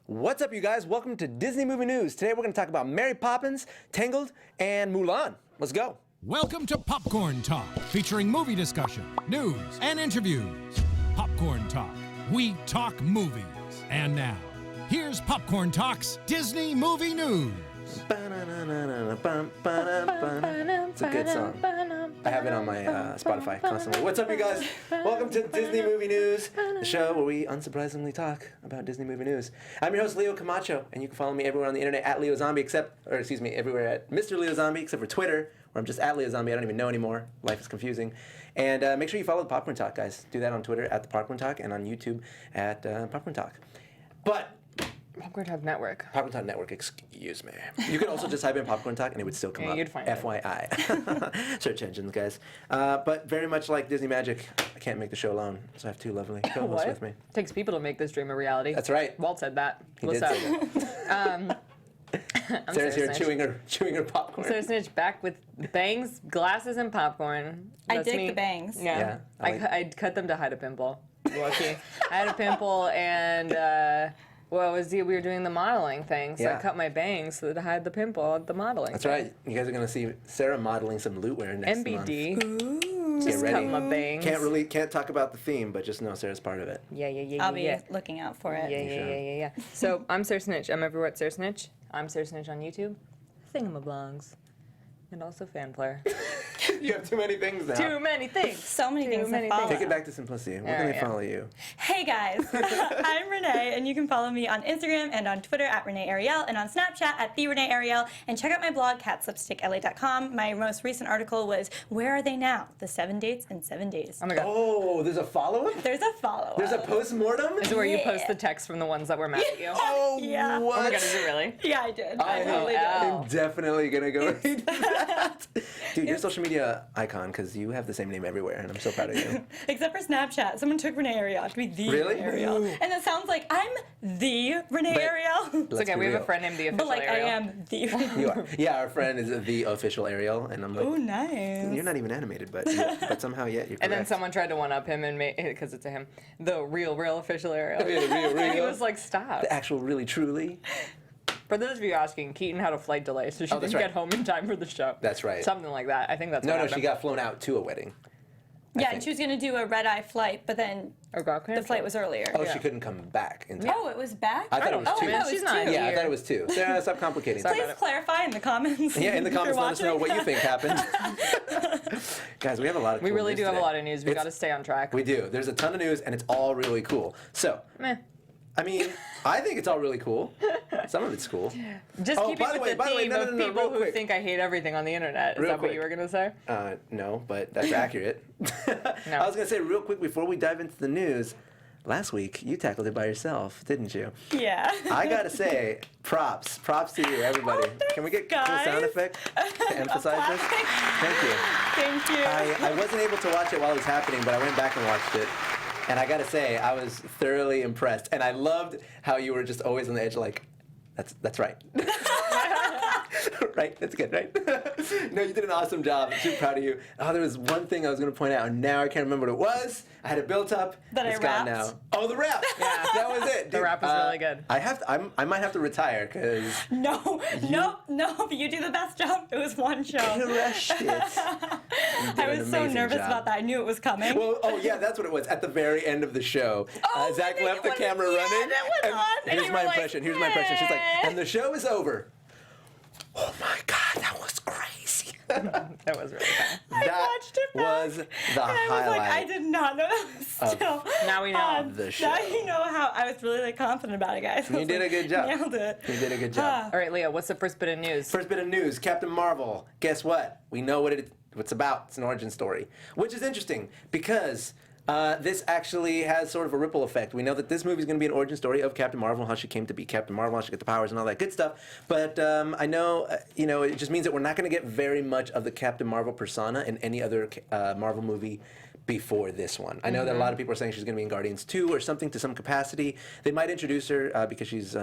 What's up, you guys? Welcome to Disney Movie News. Today we're going to talk about Mary Poppins, Tangled, and Mulan. Let's go. Welcome to Popcorn Talk, featuring movie discussion, news, and interviews. Popcorn Talk. We talk movies. And now, here's Popcorn Talk's Disney Movie News. It's a good song. I have it on my Spotify constantly. What's up, you guys? Welcome to Disney Movie News, the show where we unsurprisingly talk about Disney movie news. I'm your host, Leo Camacho, and you can follow me everywhere on the internet at Leo Zombie, everywhere at Mr. Leo Zombie, except for Twitter, where I'm just at Leo Zombie. I don't even know anymore. Life is confusing. And make sure you follow the Popcorn Talk, guys. Do that on Twitter at the Popcorn Talk and on YouTube at Popcorn Talk. But Popcorn Talk Network. Popcorn Talk Network, excuse me. You could also just type in Popcorn Talk and it would still come up. You'd find FYI. Search engines, guys. But very much like Disney Magic, I can't make the show alone, so I have two lovely co-hosts with me. Takes people to make this dream a reality. That's right. Walt said that. He did say that. Sarah's here chewing her popcorn. Sarah Snitch back with bangs, glasses, and popcorn. I dig the bangs. Yeah. I cut them to hide a pimple. Lucky. I had a pimple and... we were doing the modeling thing, so I cut my bangs so that I had the pimple at the modeling. That's right. You guys are going to see Sarah modeling some lootwear next month. MBD. Ooh. Just cut my bangs. Can't talk about the theme, but just know Sarah's part of it. Yeah. I'll be looking out for it. Yeah. So I'm Sarah Snitch. I'm everywhere at Sarah Snitch. I'm Sarah Snitch on YouTube, Thingamablogs, and also fan player. You have too many things now. Too many things. So many things to follow. Take it back to simplicity. Where can they follow you? Hey guys, I'm Renee, and you can follow me on Instagram and on Twitter at Renee Ariel, and on Snapchat at the Renee Ariel, and check out my blog, catslipstickla.com. My most recent article was, Where Are They Now? The 7 Dates in 7 Days. Oh my god. Oh, there's a follow-up? There's a follow-up. There's a post-mortem? Is it where you post the text from the ones that were mad at you? Oh, yeah. what? Oh my god, is it really? Yeah, I did. I totally did. am definitely going to go read that. Dude, you're a social media icon because you have the same name everywhere, and I'm so proud of you. Except for Snapchat. Someone took Renee Ariel to be the Really? Renee Ariel. And it sounds like I'm the Renee Ariel. It's okay, we have a friend named the official But like Ariel. I am the You are. Yeah, our friend is the official Ariel, and I'm like, Oh, nice. you're not even animated, but somehow yet you're correct. And then someone tried to one-up him and make, because it's a him, the real official Ariel. Yeah, the real And he Ariel. was like, stop. The actual really truly. For those of you asking, Keetin had a flight delay, so she that's didn't right. get home in time for the show. That's right. Something like that. I think that's what No, happened. she got flown out to a wedding. Yeah, think. and she was going to do a red-eye flight, but then Or got the canceled. flight was earlier. Oh, she couldn't come back in time. Oh, it was back? I thought it was oh, two. I thought it was She's two. not Yeah, I here. thought it was two. Sarah, stop complicating Sorry things. Please clarify in the comments. Yeah, in the if you're comments, let us know what you watching. think happened. Guys, we have a lot of We cool really news do have a today. lot of news. We got to stay on track. We do. There's a ton of news, and it's all really cool. So, Meh. I mean, I think it's all really cool. Some of it's cool. Just Oh, keep by it the with way, the by the way, theme no, of no, no, people real who quick. think I hate everything on the internet. Is Real that what quick. you were going to say? No, but that's accurate. No. I was going to say real quick before we dive into the news, last week you tackled it by yourself, didn't you? Yeah. I got to say, props to you, everybody. Can we get cool sound guys. effects to emphasize this? Thank you. Thank you. I wasn't able to watch it while it was happening, but I went back and watched it. And I gotta say, I was thoroughly impressed. And I loved how you were just always on the edge, like, that's right. Right? That's good, right? No, you did an awesome job. I'm super proud of you. Oh, there was one thing I was gonna point out, and now I can't remember what it was. I had it built up. That it's I gone rapped? now. Oh, the rap. Yeah. That was it. The dude. rap was really good. I might have to retire, because No, you do the best job. It was one show. crushed it. I was so nervous about that. I knew it was coming. Well, oh yeah, that's what it was. At the very end of the show, Oh, Zach when left the when- camera yeah, running. that went and on, and here's you my were like, impression. Here's my impression. She's like, "Meh." and the show is over. Oh my God, that was crazy. That was really fun. I watched it back, was the and I was like, I highlight did not know that was still Now we know. on. the show. Now you know how I was really like confident about it, guys. I You was did like, a good job. Nailed it. You did a good job. All right, Leah, what's the first bit of news? First bit of news: Captain Marvel. Guess what? We know what it's about. It's an origin story, which is interesting because this actually has sort of a ripple effect. We know that this movie is going to be an origin story of Captain Marvel, how she came to be Captain Marvel, how she got the powers and all that good stuff. But I know, it just means that we're not going to get very much of the Captain Marvel persona in any other Marvel movie before this one. I know that a lot of people are saying she's going to be in Guardians 2 or something to some capacity. They might introduce her because she's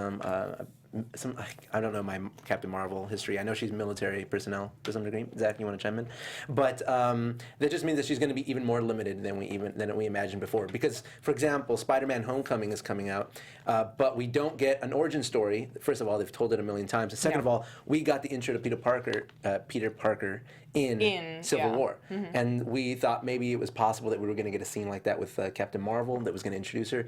I don't know my Captain Marvel history. I know she's military personnel to some degree. Zach, you want to chime in? But that just means that she's going to be even more limited than we imagined before. Because, for example, Spider-Man: Homecoming is coming out, but we don't get an origin story. First of all, they've told it a million times. And second of all, we got the intro to Peter Parker in Civil War, and we thought maybe it was possible that we were going to get a scene like that with Captain Marvel that was going to introduce her.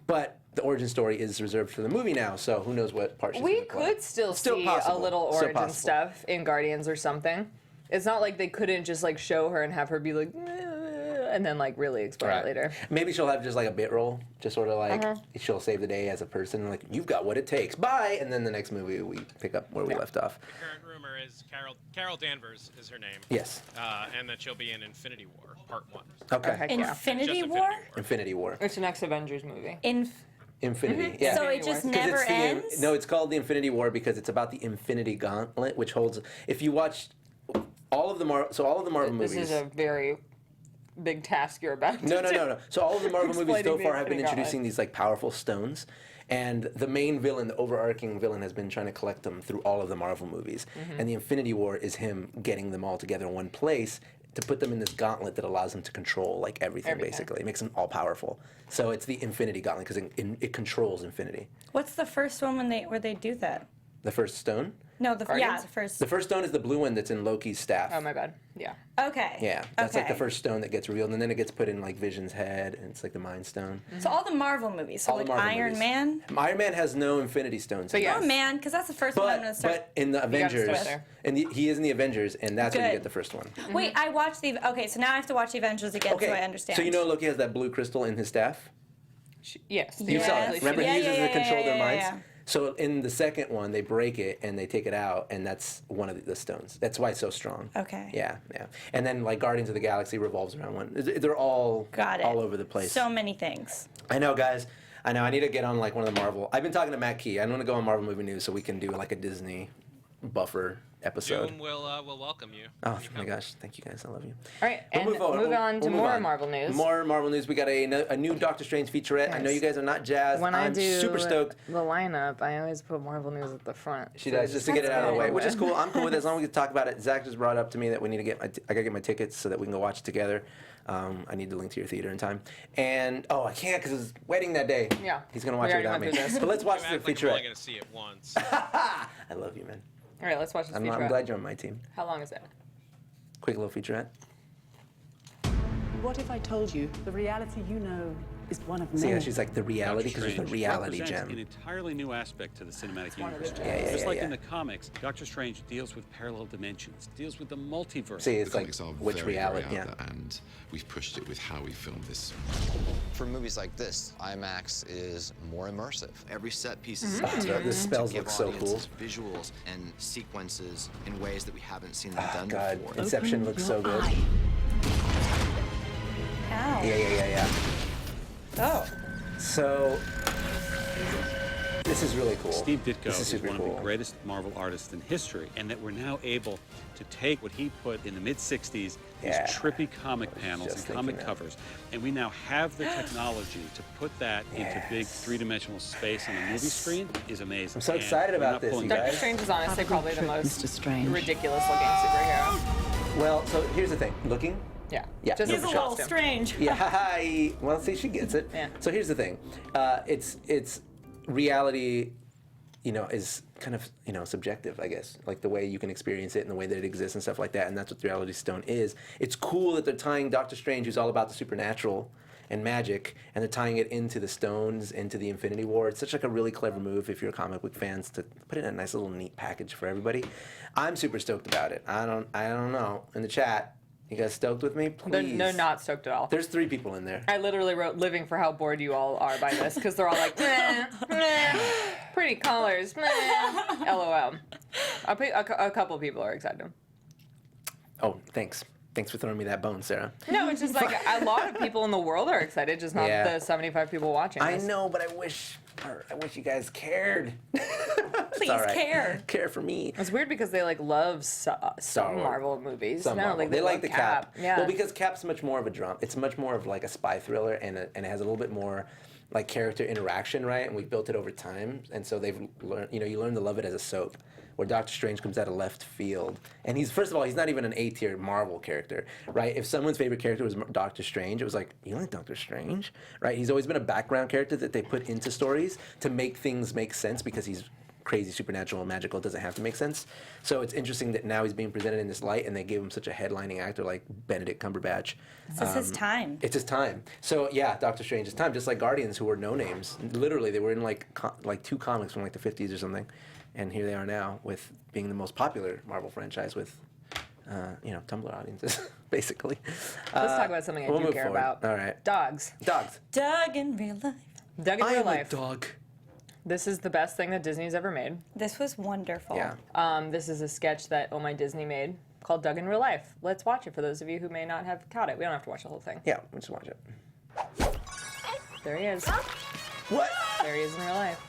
But the origin story is reserved for the movie now, so who knows what part she's going to play. We could still see possible. a little origin stuff in Guardians or something. It's not like they couldn't just like show her and have her be like, and then like really explain it later. Maybe she'll have just like a bit role, just sort of like she'll save the day as a person, like you've got what it takes, bye. And then the next movie we pick up where we left off. The current rumor is Carol Danvers is her name. Yes. And that she'll be in Infinity War Part 1. Okay. Infinity Just War? Infinity War. It's the next Avengers movie. Infinity. Yeah. So it just never ends? No, it's called the Infinity War because it's about the Infinity Gauntlet, which holds. If you watch all of the Marvel movies. This is a very big task you're about to do. No. So all of the Marvel movies so Explaining far the have been Infinity introducing these like powerful stones, and the main villain, the overarching villain, has been trying to collect them through all of the Marvel movies. And the Infinity War is him getting them all together in one place to put them in this gauntlet that allows him to control like everything. Basically. It makes them all powerful. So it's the Infinity Gauntlet because it controls infinity. What's the first one where they do that? The first stone? No, the first. The first stone is the blue one that's in Loki's staff. Oh, my bad. Yeah. Okay. Yeah, that's like the first stone that gets revealed, and then it gets put in like Vision's head, and it's like the Mind Stone. So all the Marvel movies. So All the like Marvel Iron movies. Man. Iron Man has no Infinity Stones. But yeah. Oh man, because that's the first one I'm gonna start. But in the gotta Avengers, start there. and he is in the Avengers, and that's when you Good. get the first one. Wait, I watched the. Okay, so now I have to watch the Avengers again so I understand. So you know Loki has that blue crystal in his staff? Yes. You saw it. Yes. Remember he uses it to control their minds? Yeah. So in the second one, they break it and they take it out, and that's one of the stones. That's why it's so strong. Okay. Yeah. And then like Guardians of the Galaxy revolves around one. They're all all over the place. So many things. I know, guys. I know. I need to get on like one of the Marvel. I've been talking to Matt Key. I want to go on Marvel Movie News so we can do like a Disney buffer episode. June will welcome you. Oh my gosh! Thank you guys. I love you. All right, We'll and move on to more Marvel news. More Marvel news. We got a new Doctor Strange featurette. I know you guys are not jazzed. When I'm super stoked. the lineup, I always put Marvel news at the front. She does, just to get it out of the way, which is cool. I'm cool with it as long as we can talk about it. Zach just brought up to me that we need to I gotta get my tickets so that we can go watch it together. I need the link to your theater in time. And I can't because it's wedding that day. Yeah. He's gonna watch it without me. But let's watch the Like we're featurette. only gonna see it once. I love you, man. All right, let's watch this featurette. I'm glad you're on my team. How long is it? Quick little featurette. What if I told you the reality you know is one of See many? how she's like the reality because there's the reality represents gem. an entirely new aspect to the cinematic universe. Yeah, Just like in the comics, Doctor Strange deals with parallel dimensions, deals with the multiverse. See, it's The like comics are which very, reality? very out Yeah. there, and we've pushed it with how we filmed this. For movies like this, IMAX is more immersive. Every set piece is The spells to give look so cool. audiences visuals and sequences in ways that we haven't seen them done God, before. Inception looks so good. Ow. Yeah. Oh. So this is really cool. Steve Ditko This is super one cool. of the greatest Marvel artists in history, and that we're now able to take what he put in the mid-'60s, these Yeah. trippy comic panels just and comic thinking that. covers, and we now have the technology to put that into big three-dimensional space on the movie screen is amazing. I'm so And excited we're about not this, pulling you back. guys. Doctor Strange is honestly Have a probably good the trip, most Mr. Strange. ridiculous looking superhero. Well, so here's the thing. Looking? Yeah. Yeah. Just He's a the little costume. strange. Yeah. Hi. Well, see, she gets it. Yeah. So here's the thing. It's reality, is kind of, subjective, I guess. Like the way you can experience it and the way that it exists and stuff like that. And that's what the Reality Stone is. It's cool that they're tying Doctor Strange, who's all about the supernatural and magic, and they're tying it into the stones, into the Infinity War. It's such like a really clever move if you're comic book fans to put it in a nice little neat package for everybody. I'm super stoked about it. I don't know. In the chat, you guys stoked with me? Please. They're not stoked at all. There's 3 people in there. I literally wrote "living for how bored you all are by this" because they're all like, meh, pretty colors, meh, LOL. A couple people are excited. Oh, thanks. Thanks for throwing me that bone, Sarah. No, it's just like a lot of people in the world are excited, just not Yeah. the 75 people watching. I this. know, but I wish you guys cared. Please care. Care for me. It's weird because they love some Wars. Marvel movies. Some no, Marvel. they like love the Cap. Yeah. Well, because Cap's much more of a drama. It's much more of like a spy thriller, and it has a little bit more like character interaction, right? And we built it over time, and so they've learned. You learn to love it as a soap. Where Doctor Strange comes out of left field, and he's first of all he's not even an A-tier Marvel character, right? If someone's favorite character was Doctor Strange, it was like, you like Doctor Strange, right? He's always been a background character that they put into stories to make things make sense because he's crazy, supernatural, and magical. It doesn't have to make sense. So it's interesting that now he's being presented in this light, and they gave him such a headlining actor like Benedict Cumberbatch. This is his time. It's his time. So yeah, Doctor Strange's time, just like Guardians, who were no names. Literally, they were in like 2 comics from like the 50s or something. And here they are now with being the most popular Marvel franchise with, Tumblr audiences, basically. Let's talk about something I do care about. All right. Dogs. Doug in real life. Doug in real life. I am a dog. This is the best thing that Disney's ever made. This was wonderful. Yeah. This is a sketch that Oh My Disney made called Doug in Real Life. Let's watch it for those of you who may not have caught it. We don't have to watch the whole thing. Yeah, let's watch it. There he is. What? There he is in real life.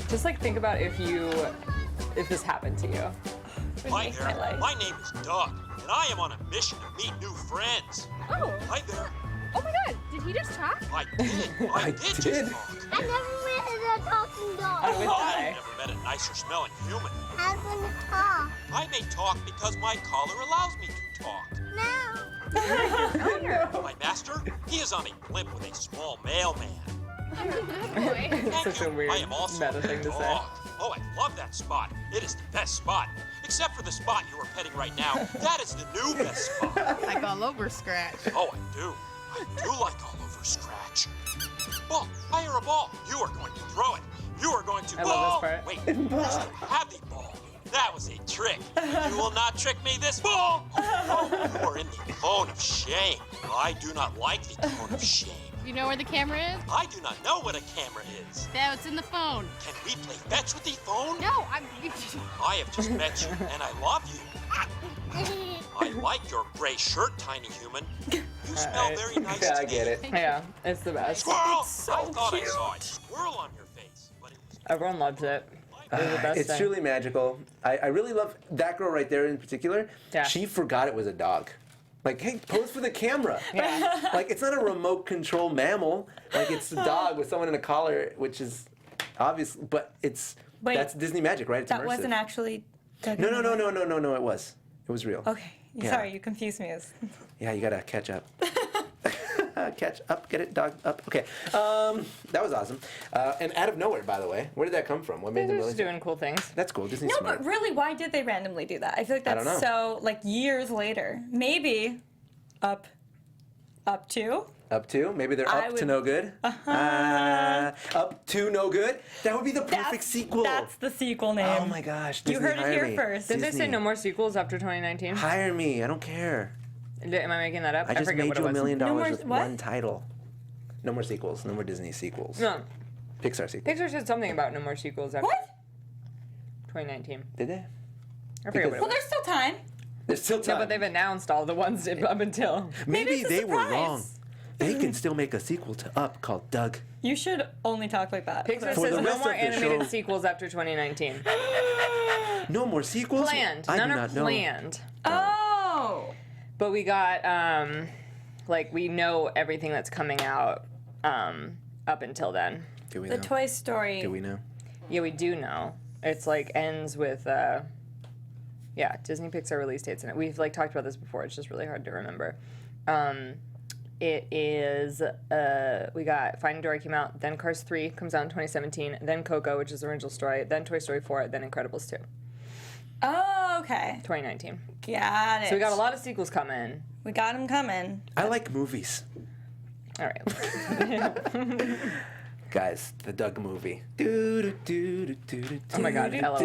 Just like think about if this happened to you. Hi there. My name is Doug, and I am on a mission to meet new friends. Oh. Hi there. Oh my God! Did he just talk? I did. I did just talk. I never met a talking dog. I've never met a nicer smelling human. I'm gonna talk. I may talk because my collar allows me to talk. No. My master, he is on a blimp with a small mailman. Such a weird I am also meta thing to dog. say. Oh, I love that spot. It is the best spot. Except for the spot you are petting right now. That is the new best spot. Like all over Scratch. Oh, I do. I do like all over Scratch. Ball, fire a ball. You are going to throw it. You are going to I love this part. Wait, you still have the ball. That was a trick. You will not trick me this ball. Oh, you are in the cone of shame. I do not like the cone of shame. You know where the camera is? I do not know what a camera is. No, it's in the phone. Can we play fetch with the phone? No, I have just met you, and I love you. I like your gray shirt, tiny human. You smell very nice Yeah, I today. get it. Yeah, it's the best. Squirrel! It's so I thought cute. I saw a squirrel on your face, but it was... Everyone loves it. It's the best It's thing. truly magical. I really love that girl right there in particular. Yeah. She forgot it was a dog. Like, hey, pose for the camera. Yeah. Like, it's not a remote control mammal. Like, it's a dog with someone in a collar, which is obvious, but it's Wait, that's Disney magic, right? It's That immersive. wasn't actually Doug. No, it was. It was real. Okay. Yeah. Sorry, you confused me. Yeah, you gotta catch up. Catch up, get it, dog, up. Okay, that was awesome. And out of nowhere, by the way, where did that come from? What made them They're really just doing cool things. That's cool. Disney's No, smart. but really, why did they randomly do that? I feel like I don't that's know. so, like, years later. Maybe up to? Up to? Maybe they're up to would- no good? Up to no good? That would be the perfect sequel. That's the sequel name. Oh my gosh. You Disney, heard it hire here me. first. Didn't they say Disney. no more sequels after 2019? Hire me. I don't care. Am I making that up? I just forget made what you it $1 was. million No more- with what? one title. No more sequels. No more Disney sequels. No. Pixar sequels. Pixar said something about no more sequels after What? 2019. Did they? I forget Because- what it Well, was. there's still time. There's still time. No, but they've announced all the ones up until. Maybe it's a they were surprise. wrong. They can still make a sequel to Up called Doug. You should only talk like that. Pixar For says the no rest more of the animated show- sequels after 2019. No more sequels? Planned. I None do are not know. planned. Oh. But we got, we know everything that's coming out up until then. Do we The know? Toy Story. Do we know? Yeah, we do know. It's ends with, Disney Pixar release dates in it. We've talked about this before. It's just really hard to remember. It is, we got Finding Dory came out, then Cars 3 comes out in 2017, then Coco, which is the original story, then Toy Story 4, then Incredibles 2, Oh, okay. 2019. Got it. So we got a lot of sequels coming. We got them coming. I like movies. All right. Guys, the Doug movie. Oh my God, LOL.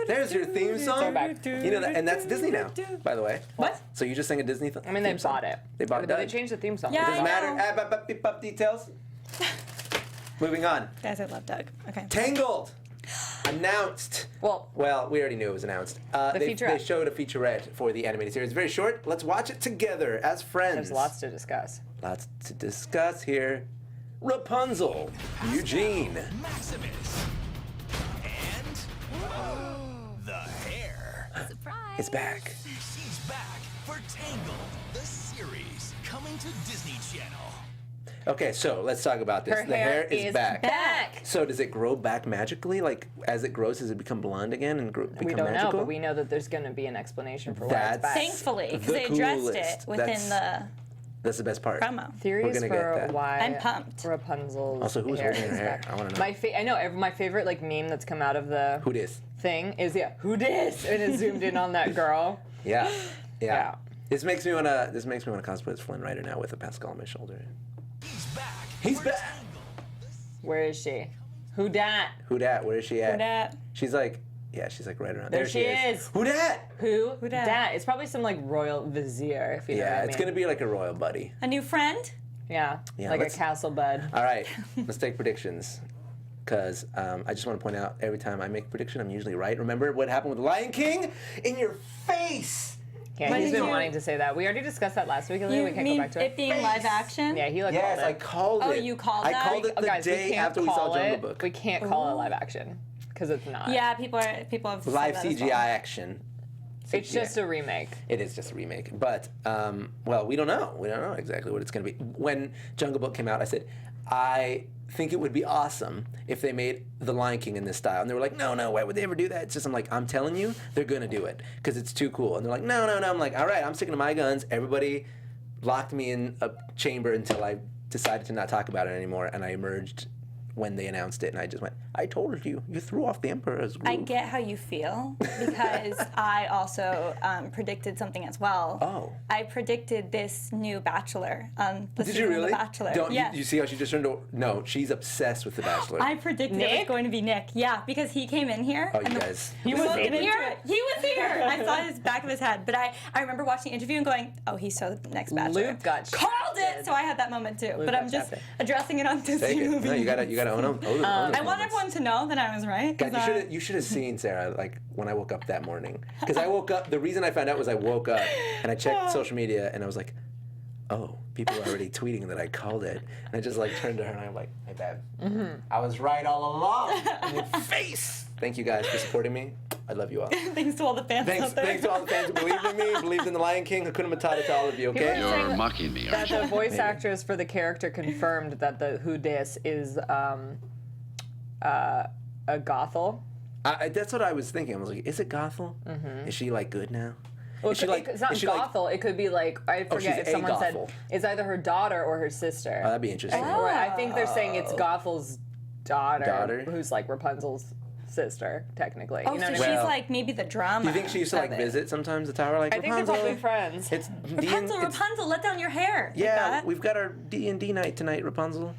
There's your theme song. Throwback. You know that, and that's Disney now, by the way. What? So you just sang a Disney theme I mean, they song? bought it. They bought But Doug. they changed the theme song. Yeah. Doesn't I matter. know. Beep, up details. Moving on. Guys, I love Doug. Okay. Tangled. Announced. Well, we already knew it was announced. The They featurette. showed a featurette for the animated series. Very short. Let's watch it together as friends. there's lots to discuss. Lots to discuss here. Rapunzel, Eugene. Maximus. And the hair. Surprise. It's back. She's back for Tangled, the series coming to Disney Channel. Okay, so let's talk about this. Her hair is back. So does it grow back magically? Like, as it grows, does it become blonde again and become We don't magical? know, but we know that there's going to be an explanation for why it's That's back. Thankfully, because the they addressed coolest. it within That's the best part. promo. Theories We're gonna get for that. why I'm pumped. Rapunzel's Also, who's hair holding her is hair? back. I want to know. I know. My favorite like meme that's come out of the Who dis? thing is who dis? And it zoomed in on that girl. Yeah. Yeah. This makes me wanna cosplay as Flynn Rider now with a Pascal on my shoulder. He's back. Where is she? Who dat? Who dat? Where is she at? Who dat? She's like right around There she is. Who dat? Who dat? dat? It's probably some like royal vizier, if you know what I Yeah, mean. it's gonna be like a royal buddy. A new friend? Yeah, Yeah, like a let's- castle bud. All right, let's take predictions. Because I just want to point out, every time I make a prediction, I'm usually right. Remember what happened with The Lion King? In your face! Yeah, What he's did been you- wanting to say that. We already discussed that last week. You We can't mean go back to it being live action? Yeah, he like Yes, called it. I called it. Oh, you called I that? called it the guys, we day can't after we saw call Jungle it. Book. We can't call it live action because it's not. Yeah, people have said Live that as CGI well. action. It's just a remake. It is just a remake. But, well, we don't know. We don't know exactly what it's going to be. When Jungle Book came out, I said, I think it would be awesome if they made The Lion King in this style. And they were like, no, why would they ever do that? It's just, I'm like, I'm telling you, they're going to do it because it's too cool. And they're like, no. I'm like, all right, I'm sticking to my guns. Everybody locked me in a chamber until I decided to not talk about it anymore. And I emerged when they announced it. And I just went, I told you. You threw off the Emperor's groove. I get how you feel because I also predicted something as well. Oh. I predicted this new Bachelor. The Did season you of really? The Bachelor. Don't Yes. you see how she just turned to? No, she's obsessed with The Bachelor. I predicted it was going to be Nick. Yeah, because he came in here. Oh, you and guys. He This was is in over. here. He was here. I saw his back of his head, but I remember watching the interview and going, "Oh, he's so the next Bachelor." Luke got called it, so I had that moment too. Luke but I'm got just shafted. addressing it on Disney Take it. movie. No, you gotta own them. I want everyone to know that I was right. 'cause God, you should have seen Sarah like when I woke up that morning. Because I woke up. The reason I found out was I woke up and I checked social media and I was like, oh, people are already tweeting that I called it. And I just like turned to her and I'm like, my bad. I was right all along. In your face. Thank you guys for supporting me. I love you all. Thanks to all the fans out there. Thanks to all the fans who believed in me, believed in The Lion King. Hakuna Matata to all of you, okay? People are saying mocking me, that the voice actress for the character confirmed that the who dis is a Gothel. That's what I was thinking. I was like, is it Gothel? Is she like good now? Well, Is she like? it's not is she like? Gothel. It could be like I forget she's if a someone said Gothel. it's either her daughter or her sister. That'd be interesting. Or I think they're saying it's Gothel's daughter, Daughter? who's like Rapunzel's sister, technically. Oh, you know so what I mean? she's like maybe the drama. Do you think she used to like of it. visit sometimes the tower? Like I think they're Rapunzel? probably friends. It's Rapunzel, let down your hair. Yeah, like that. we've got our D&D night tonight, Rapunzel.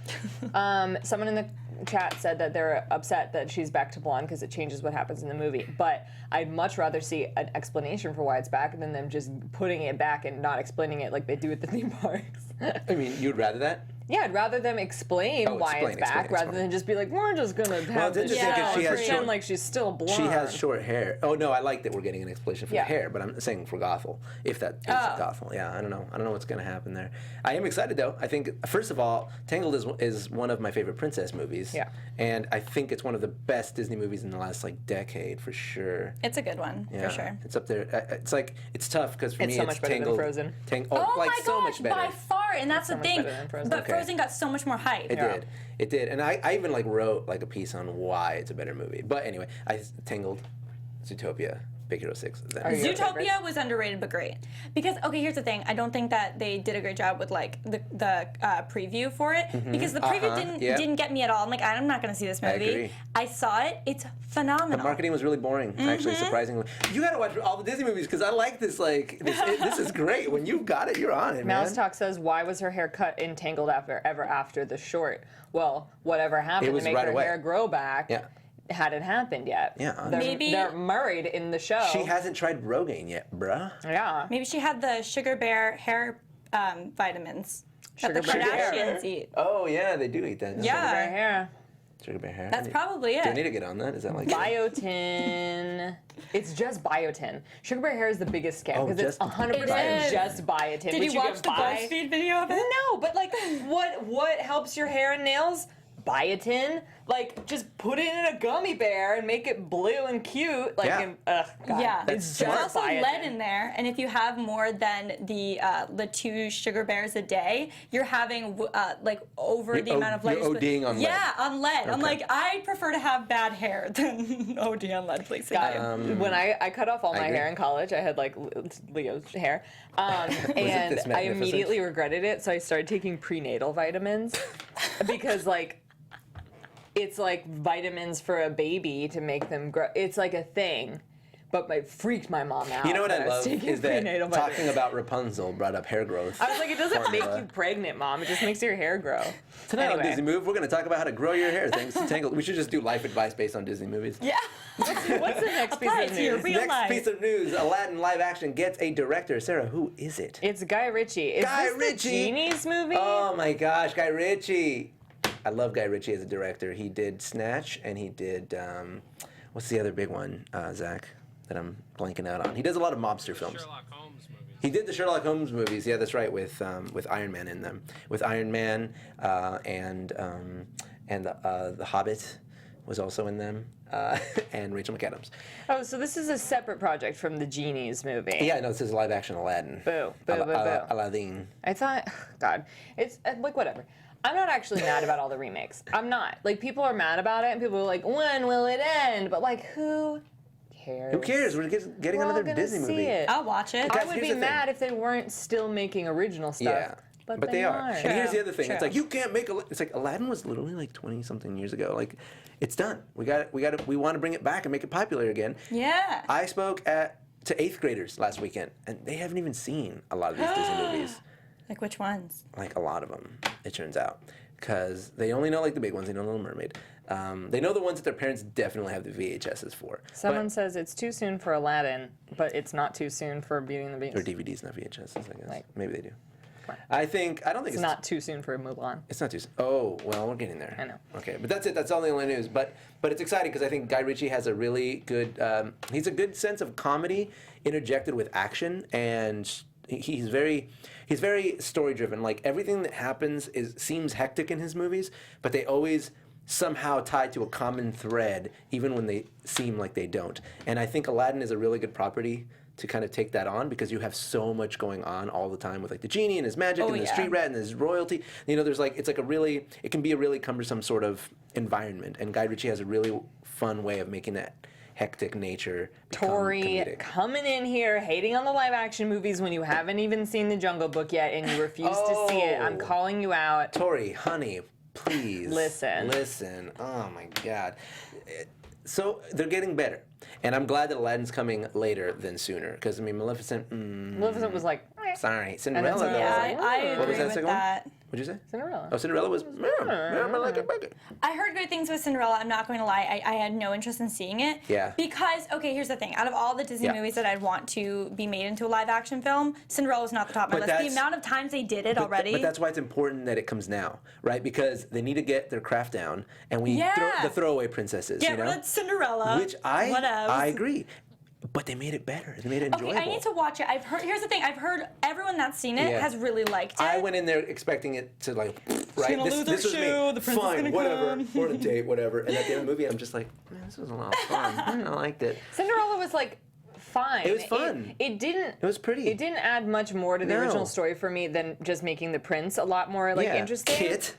Someone in the chat said that they're upset that she's back to blonde because it changes what happens in the movie. But I'd much rather see an explanation for why it's back than them just putting it back and not explaining it like they do at the theme parks. I mean, you'd rather that? Yeah, I'd rather them explain why it's back rather than just be like, we're just gonna have it's this interesting 'cause she has pretend short- like she's still blonde. She has short hair. Oh no, I like that we're getting an explanation for Yeah. the hair, but I'm saying for Gothel, if that is Gothel. Yeah, I don't know. I don't know what's gonna happen there. I am excited though. I think first of all, Tangled is one of my favorite princess movies. Yeah. And I think it's one of the best Disney movies in the last like decade for sure. It's a good one, Yeah, for sure. it's up there. It's like it's tough because for It's me so it's much better than Tangled. Frozen. Oh like my so gosh, much better. by far, and that's so the much thing. better than Frozen. But Okay. Frozen got so much more hype. It did, and I even like wrote like a piece on why it's a better movie. But anyway, Tangled, Zootopia, Big Hero 6. Zootopia was underrated but great because here's the thing. I don't think that they did a great job with like the preview for it because the preview didn't get me at all. I'm like, I'm not gonna see this I movie. agree. I saw it. It's phenomenal. The marketing was really boring, actually, surprisingly. You gotta watch all the Disney movies because I like this. Like, this is great. When you've got it, you're on it, man. Mouse Talk says, why was her hair cut in Tangled ever after the short? Well, whatever happened was to make right her away. hair grow back hadn't happened yet. Yeah. They're married in the show. She hasn't tried Rogaine yet, bruh. Yeah. Maybe she had the Sugar Bear hair vitamins that the Sugar Bear Kardashians eat. Oh, yeah, they do eat that. Yeah. Sugar Bear hair. Sugar Bear hair. That's probably it. Do I need to get on that? Is that like Biotin. It's just biotin. Sugar Bear hair is the biggest scam Oh, because it's just 100% biotin. just biotin. Did which you watch can the buy. BuzzFeed video of it? No, but like, what helps your hair and nails? biotin. Like, just put it in a gummy bear and make it blue and cute. Like, Yeah. God. Yeah, It's there's just also biotin. lead in there, and if you have more than the 2 sugar bears a day, you're having like over the amount of lead. You're ODing on lead. Yeah, on lead. I'm Okay. like, I prefer to have bad hair than OD on lead, please. Thank you. When I cut off all my agree. hair in college, I had like Leo's hair, and this I magnificent? immediately regretted it. So I started taking prenatal vitamins because like it's like vitamins for a baby to make them grow. It's like a thing. But it freaked my mom out. You know what when I was love taking is that prenatal talking vitamins. about Rapunzel brought up hair growth. I was like, it doesn't make formula. you pregnant, Mom. It just makes your hair grow. Tonight on Anyway. Disney Move, we're going to talk about how to grow your hair thanks to Tangled. We should just do life advice based on Disney movies. Yeah. What's the next piece Apply of it to your news? real Next life. piece of news, Aladdin live action gets a director. Sarah, who is it? It's Guy Ritchie. Is Guy this Ritchie? the Genies movie? Oh my gosh, Guy Ritchie. I love Guy Ritchie as a director. He did Snatch and he did, what's the other big one, Zach, that I'm blanking out on? He does a lot of mobster films. Sherlock Holmes movies. He did the Sherlock Holmes movies. Yeah, that's right, with Iron Man in them. With Iron Man and the Hobbit was also in them, and Rachel McAdams. Oh, so this is a separate project from the Genies movie. Yeah, no, this is live action Aladdin. Boo, boo, boo, boo. Aladdin. I thought, God, it's like whatever. I'm not actually mad about all the remakes. I'm not. Like, people are mad about it, and people are like, when will it end? But, like, who cares? Who cares? We're getting We're all another gonna Disney see movie. it. I'll watch it. Guys, I would here's be the thing. mad if they weren't still making original stuff. Yeah. But they are. aren't. And here's the other thing. True. It's like you can't make it's like Aladdin was literally like 20-something years ago. Like, it's done. We want to bring it back and make it popular again. Yeah. I spoke to 8th graders last weekend, and they haven't even seen a lot of these Disney movies. Like which ones? Like a lot of them, it turns out, because they only know like the big ones. They know Little Mermaid. They know the ones that their parents definitely have the VHSs for. Someone says it's too soon for Aladdin, but it's not too soon for Beauty and the Beast. Or DVDs, not VHSs, I guess. Like- Maybe they do. I don't think It's not too soon for Mulan. It's not too. Oh well, we're getting there. I know. Okay, but that's it. That's all the only news. But it's exciting because I think Guy Ritchie has a really good. He's a good sense of comedy interjected with action, and he's very story driven. Like everything that happens seems hectic in his movies, but they always somehow tied to a common thread, even when they seem like they don't. And I think Aladdin is a really good property to kind of take that on because you have so much going on all the time with like the genie and his magic and the street rat and his royalty. You know, there's like it can be a really cumbersome sort of environment, and Guy Ritchie has a really fun way of making that hectic nature become Tori comedic. coming in here hating on the live action movies when you haven't even seen The Jungle Book yet and you refuse to see it. I'm calling you out. Tori, honey, please listen. Oh my God. So they're getting better, and I'm glad that Aladdin's coming later than sooner. Because I mean, Maleficent. Maleficent was like, Sorry, Cinderella. And then though. I What was agree that with second that. one? What'd you say? Cinderella. Oh, Cinderella was. I like it. I heard good things with Cinderella. I'm not going to lie. I had no interest in seeing it. Yeah. Because, okay, here's the thing. Out of all the Disney Yeah. movies that I'd want to be made into a live action film, Cinderella was not the top of my But list. The that's- amount of times they did it already. But that's why it's important that it comes now, right? Because they need to get their craft down, and we Yeah. the throwaway princesses. Get you know? rid of Cinderella. Which I Whatevs. agree. But they made it better. They made it enjoyable. Okay, I need to watch it. Here's the thing. I've heard everyone that's seen it Yeah. has really liked it. I went in there expecting it to like, right? gonna lose her this was shoe, me. the prince is Fine, gonna whatever. come. Or a date, whatever. And at the end of the movie, I'm just like, man, this was a lot of fun. I liked it. Cinderella was like fine. It was fun. It didn't. It was pretty. It didn't add much more to the No. original story for me than just making the prince a lot more like Yeah. interesting. Kit.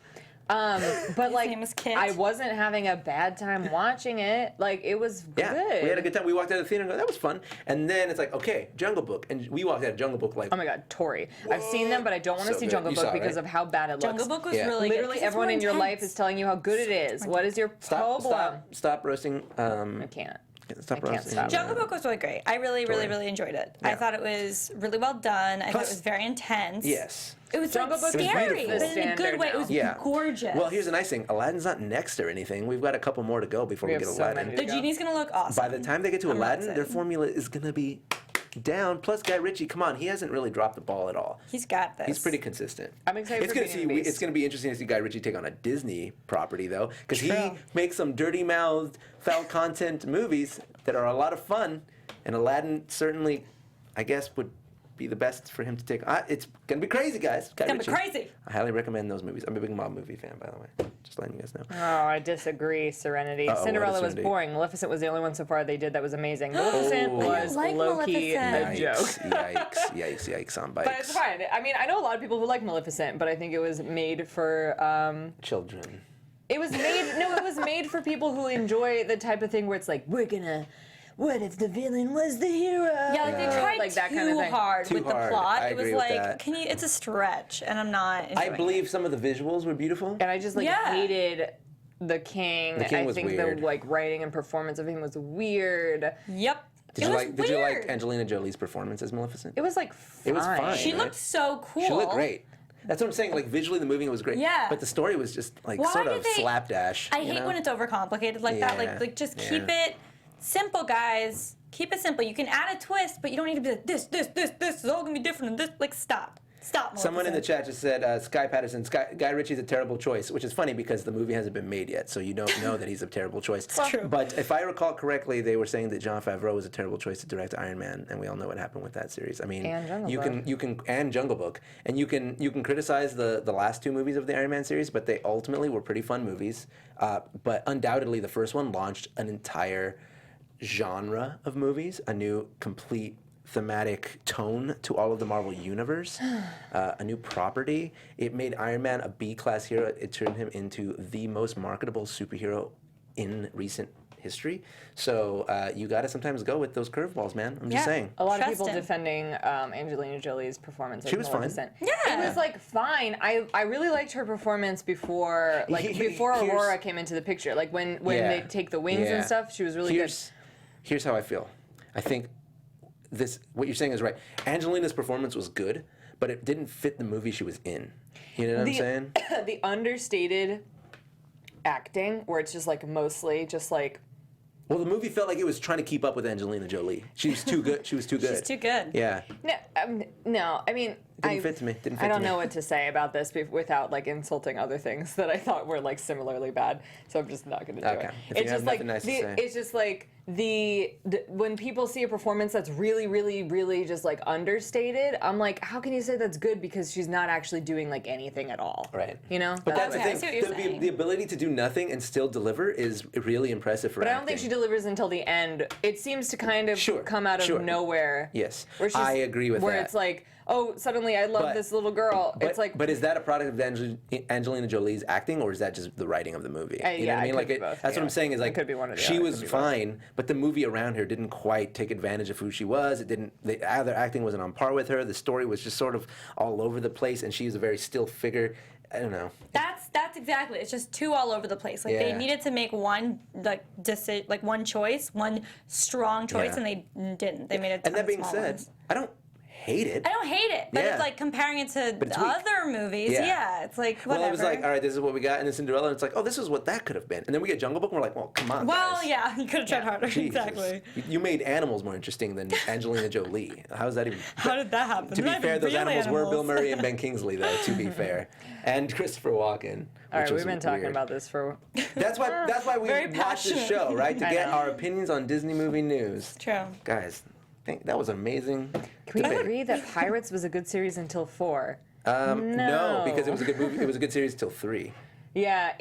But like, name is Kit. I wasn't having a bad time watching it. Like, it was Yeah, good. we had a good time. We walked out of the theater and go, that was fun. And then it's like, okay, Jungle Book. And we walked out of Jungle Book like, Oh my God, Tori. I've seen them, but I don't want to So see good. Jungle You Book saw it, because right? of how bad it looks. Jungle Book was Yeah. really good. Literally 'cause it's everyone more in your life intense. is telling you how good it is. What is your problem? Stop roasting. I can't. Stop I can't roasting. stop. Jungle Book was really great. I really, really, really enjoyed it. I Yeah. thought it was really well done. I thought Plus- it was very intense. Yes. It was Jungle like Book is scary, beautiful. but in a good way. It was Yeah. gorgeous. Well, here's the nice thing. Aladdin's not next or anything. We've got a couple more to go before we have get so Aladdin. many the genie's gonna look awesome. By the time they get to I'm really Aladdin, their excited. formula is going to be down. Plus, Guy Ritchie, come on, he hasn't really dropped the ball at all. He's got this. He's pretty consistent. I'm excited It's for gonna Beauty and the Beast. It's going to be interesting to see Guy Ritchie take on a Disney property, though, because he True. makes some dirty-mouthed, foul content movies that are a lot of fun. And Aladdin certainly, I guess, would be the best for him to take. It's gonna be crazy, guys. It's gonna be crazy. I highly recommend those movies. I'm a big mob movie fan, by the way. Just letting you guys know. Oh, I disagree. Serenity. Cinderella was boring. Maleficent was the only one so far they did that was amazing. Maleficent was low-key a joke. Yikes on bikes. But it's fine. I mean, I know a lot of people who like Maleficent, but I think it was made for children. It was made. No, it was made for people who enjoy the type of thing where it's like, we're gonna. What if the villain was the hero? Yeah, like they tried like that too kind of thing. hard with the plot. It was like, that. it's a stretch, and I'm not I enjoying believe some of the visuals were beautiful. And I just hated the king. The king I was think weird. the writing and performance of him was weird. Yep. Did you like Angelina Jolie's performance as Maleficent? It was like fine. It was fine. She looked so cool. She looked great. That's what I'm saying. Like visually, the movie was great. Yeah. But the story was just like sort of slapdash. I hate when it's overcomplicated like that. Like just keep it simple, guys. Keep it simple. You can add a twist, but you don't need to be like this is all gonna be different. And this, like, stop. Someone in the chat just said, Sky Patterson, Guy Ritchie's a terrible choice, which is funny because the movie hasn't been made yet, so you don't know that he's a terrible choice. It's true. But if I recall correctly, they were saying that Jon Favreau was a terrible choice to direct Iron Man, and we all know what happened with that series. I mean, and you can and Jungle Book, and you can criticize the last two movies of the Iron Man series, but they ultimately were pretty fun movies. But undoubtedly, the first one launched an entire genre of movies, a new complete thematic tone to all of the Marvel universe, a new property. It made Iron Man a B-class hero. It turned him into the most marketable superhero in recent history. So you got to sometimes go with those curveballs, man. I'm just saying. A lot of people defending Angelina Jolie's performance. She was Maleficent. fine. Yeah, it was like fine. I really liked her performance before Aurora came into the picture. Like when they take the wings and stuff, she was really good. Here's how I feel. I think what you're saying is right. Angelina's performance was good, but it didn't fit the movie she was in. You know what I'm saying? The understated acting, where it's just like mostly just like. Well, the movie felt like it was trying to keep up with Angelina Jolie. She was too good. She's too good. Yeah. No, I mean, Didn't fit to me. I don't know what to say about this without like insulting other things that I thought were like similarly bad. So I'm just not going to do it. It's just like it's just like when people see a performance that's really, really, really just like understated, I'm like, how can you say that's good because she's not actually doing like anything at all? Right. You know. But that's the thing. The ability to do nothing and still deliver is really impressive for acting. But I don't think she delivers until the end. It seems to kind of come out of nowhere. Yes. I agree with that. Where it's like, oh, suddenly I love this little girl. It's like. But is that a product of Angelina Jolie's acting, or is that just the writing of the movie? You know what I mean? Like that's what I'm saying is like. It could be one of the other. She was fine, but the movie around her didn't quite take advantage of who she was. It didn't. The other acting wasn't on par with her. The story was just sort of all over the place, and she was a very still figure. I don't know. That's exactly. It's just too all over the place. Like they needed to make one one choice, one strong choice, and they didn't. They made a ton And that being of small said, ones. I don't hate it. I don't hate it, but it's like comparing it to other movies. Yeah, it's like whatever. Well, it was like, all right, this is what we got in the Cinderella, and it's like, oh, this is what that could have been. And then we get Jungle Book, and we're like, well, come on, guys. Yeah, you could have tried harder. Jesus. Exactly. You made animals more interesting than Angelina Jolie. How is that even? How did that happen? To be fair, those animals were Bill Murray and Ben Kingsley, though. To be fair, and Christopher Walken. All right, we've been talking about this for. That's why we watch this show, right? To get our opinions on Disney movie news. True. Guys, that was amazing. Can we agree that Pirates was a good series until 4? No, because it was a good movie. It was a good series till 3. Yeah,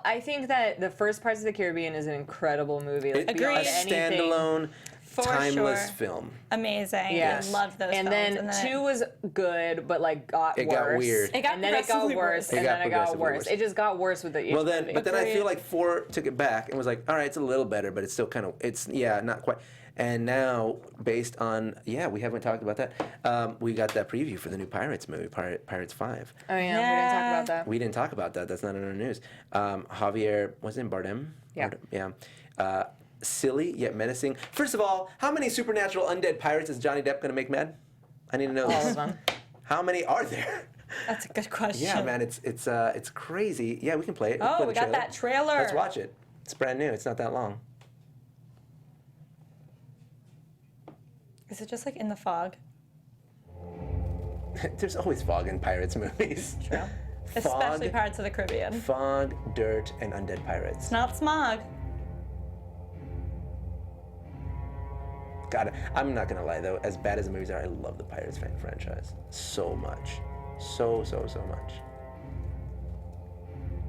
I think that the first Pirates of the Caribbean is an incredible movie. Like, Agreed. A standalone, timeless film. Amazing. Yes. I loved those and films. Then 2 was good, but like got worse. It got weird. And then it got worse, and then it got worse. It just got worse with the each movie. But then I feel like 4 took it back and was like, all right, it's a little better, but it's still kind of, not quite. And now, based on, we haven't talked about that. We got that preview for the new Pirates movie, Pirates 5. Oh, yeah, we didn't talk about that. We didn't talk about that. That's not in our news. Javier, wasn't it Bardem? Yeah. Yeah. Silly, yet menacing. First of all, how many supernatural undead pirates is Johnny Depp going to make mad? I need to know this. All of them. How many are there? That's a good question. Yeah, man, it's crazy. Yeah, we can play it. Oh, we got that trailer. Let's watch it. It's brand new. It's not that long. Is it just like in the fog? There's always fog in pirates movies. True. Especially Pirates of the Caribbean. Fog, dirt, and undead pirates. It's not smog. God, I'm not gonna lie though. As bad as the movies are, I love the Pirates franchise so much, so much.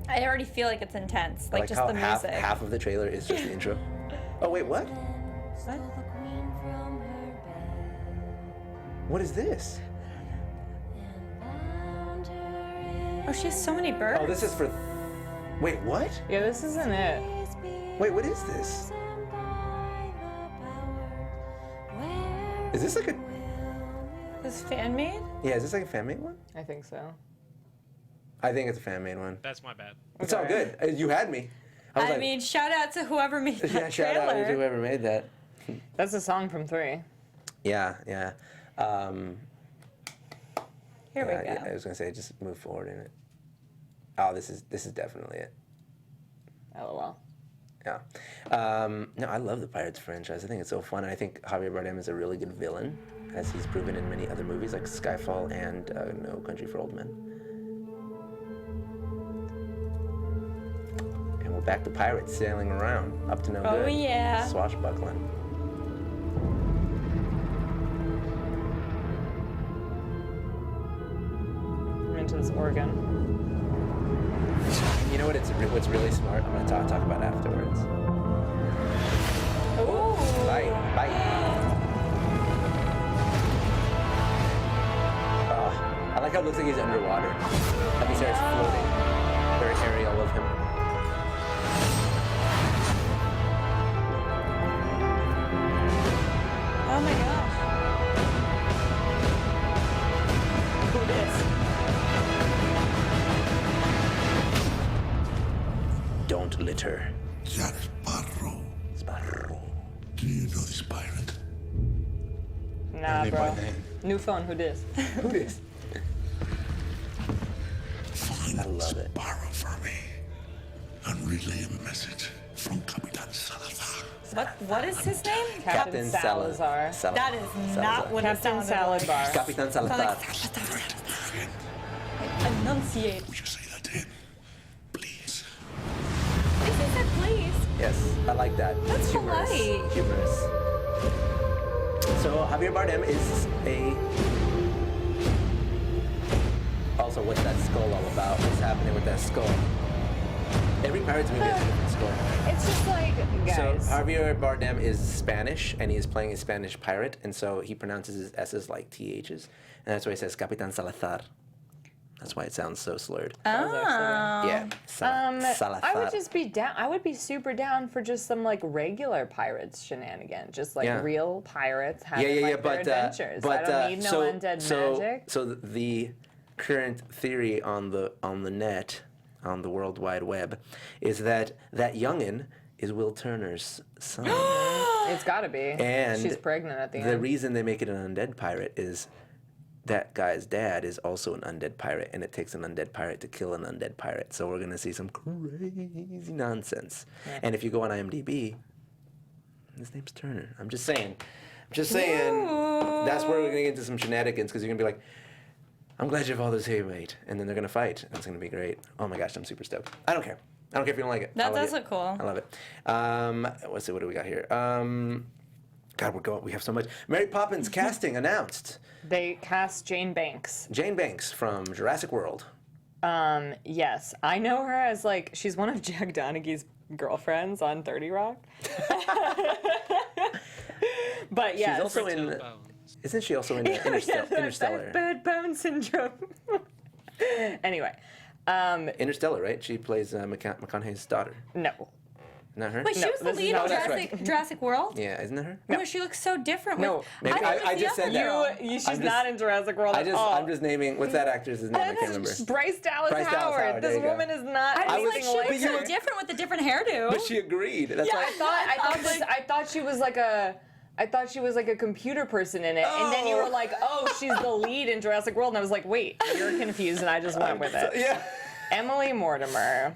I already feel like it's intense, I like just how the music. half of the trailer is just the intro. Oh wait, what? What is this? Oh, she has so many birds. Oh, this is for. Wait, what? Yeah, this isn't it. Wait, what is this? Is this like a? This fan made? Yeah, is this like a fan made one? I think so. I think it's a fan made one. That's my bad. It's all good. You had me. was I like, mean, shout out to whoever made that yeah, shout trailer. out to whoever made that. That's a song from 3. Yeah. Here we go. Yeah, I was gonna say just move forward in it. Oh, this is definitely it. LOL. Yeah. No, I love the Pirates franchise. I think it's so fun, and I think Javier Bardem is a really good villain, as he's proven in many other movies like Skyfall and No Country for Old Men. And we're back to pirates sailing around, up to no good. Oh, yeah. Swashbuckling. I'm into this organ. You know what's really smart? I'm gonna talk about afterwards. Ooh. Bye. I like how it looks like he's underwater. Like he starts floating. Very Ariel of him. Oh my gosh. Who this? Don't litter. Jack Sparrow. Sparrow. Do you know this pirate? Nah, Only bro. by name. New phone, who dis? Who dis? Find I love it. Sparrow for me and relay a message from Capitan Salazar. What is his name? Captain Salazar. That is not what it Captain sounded like. Salazar. Capitan Salazar. Enunciate. Would you say that to him? Please. He said please. Yes, I like that. That's humorous. polite. Humorous. So Javier Bardem is a. Also, what's that skull all about? What's happening with that skull? Every Pirates movie has a different skull. It's just like, guys. So Javier Bardem is Spanish, and he is playing a Spanish pirate, and so he pronounces his S's like THs, and that's why he says Capitan Salazar. That's why it sounds so slurred. Oh. Yeah. Salazar. I would just be down. I would be super down for just some like regular pirates shenanigan, just like Yeah. real pirates having like their adventures. I don't need no undead magic. So the current theory on the net, on the World Wide Web, is that youngin is Will Turner's son. It's got to be. And she's pregnant at the The end. reason they make it an undead pirate is that guy's dad is also an undead pirate, and it takes an undead pirate to kill an undead pirate. So we're gonna see some crazy nonsense. Yeah. And if you go on IMDb, his name's Turner. I'm just saying. That's where we're gonna get into some shenanigans, because you're gonna be like, I'm glad your father's here, mate. And then they're gonna fight. That's gonna be great. Oh my gosh, I'm super stoked. I don't care if you don't like it. That does look cool. I love it. Let's see, what do we got here? God, we have so much. Mary Poppins casting announced. They cast Jane Banks. Jane Banks from Jurassic World. Yes, I know her as like she's one of Jack Donaghy's girlfriends on 30 Rock. But yeah, She's also in. Isn't she also in Interstellar? Bad bone syndrome. Anyway, Interstellar, right? She plays McConaughey's daughter. no. Not her? Wait, she was the lead of Jurassic World? Yeah, isn't that her? No, she looks so different. No. Maybe I just said that. She's not in Jurassic World at all. I'm just naming, what's that actress's name? I can't remember. Bryce Dallas Howard. There This you go. woman is not. I was like, anything she like looks so her. different with a different hairdo. But she agreed. That's Yeah, why. I thought she was like a. I thought she was like a computer person in it, and then you were like, "Oh, she's the lead in Jurassic World," and I was like, "Wait, you're confused," and I just went with it. Yeah. Emily Mortimer.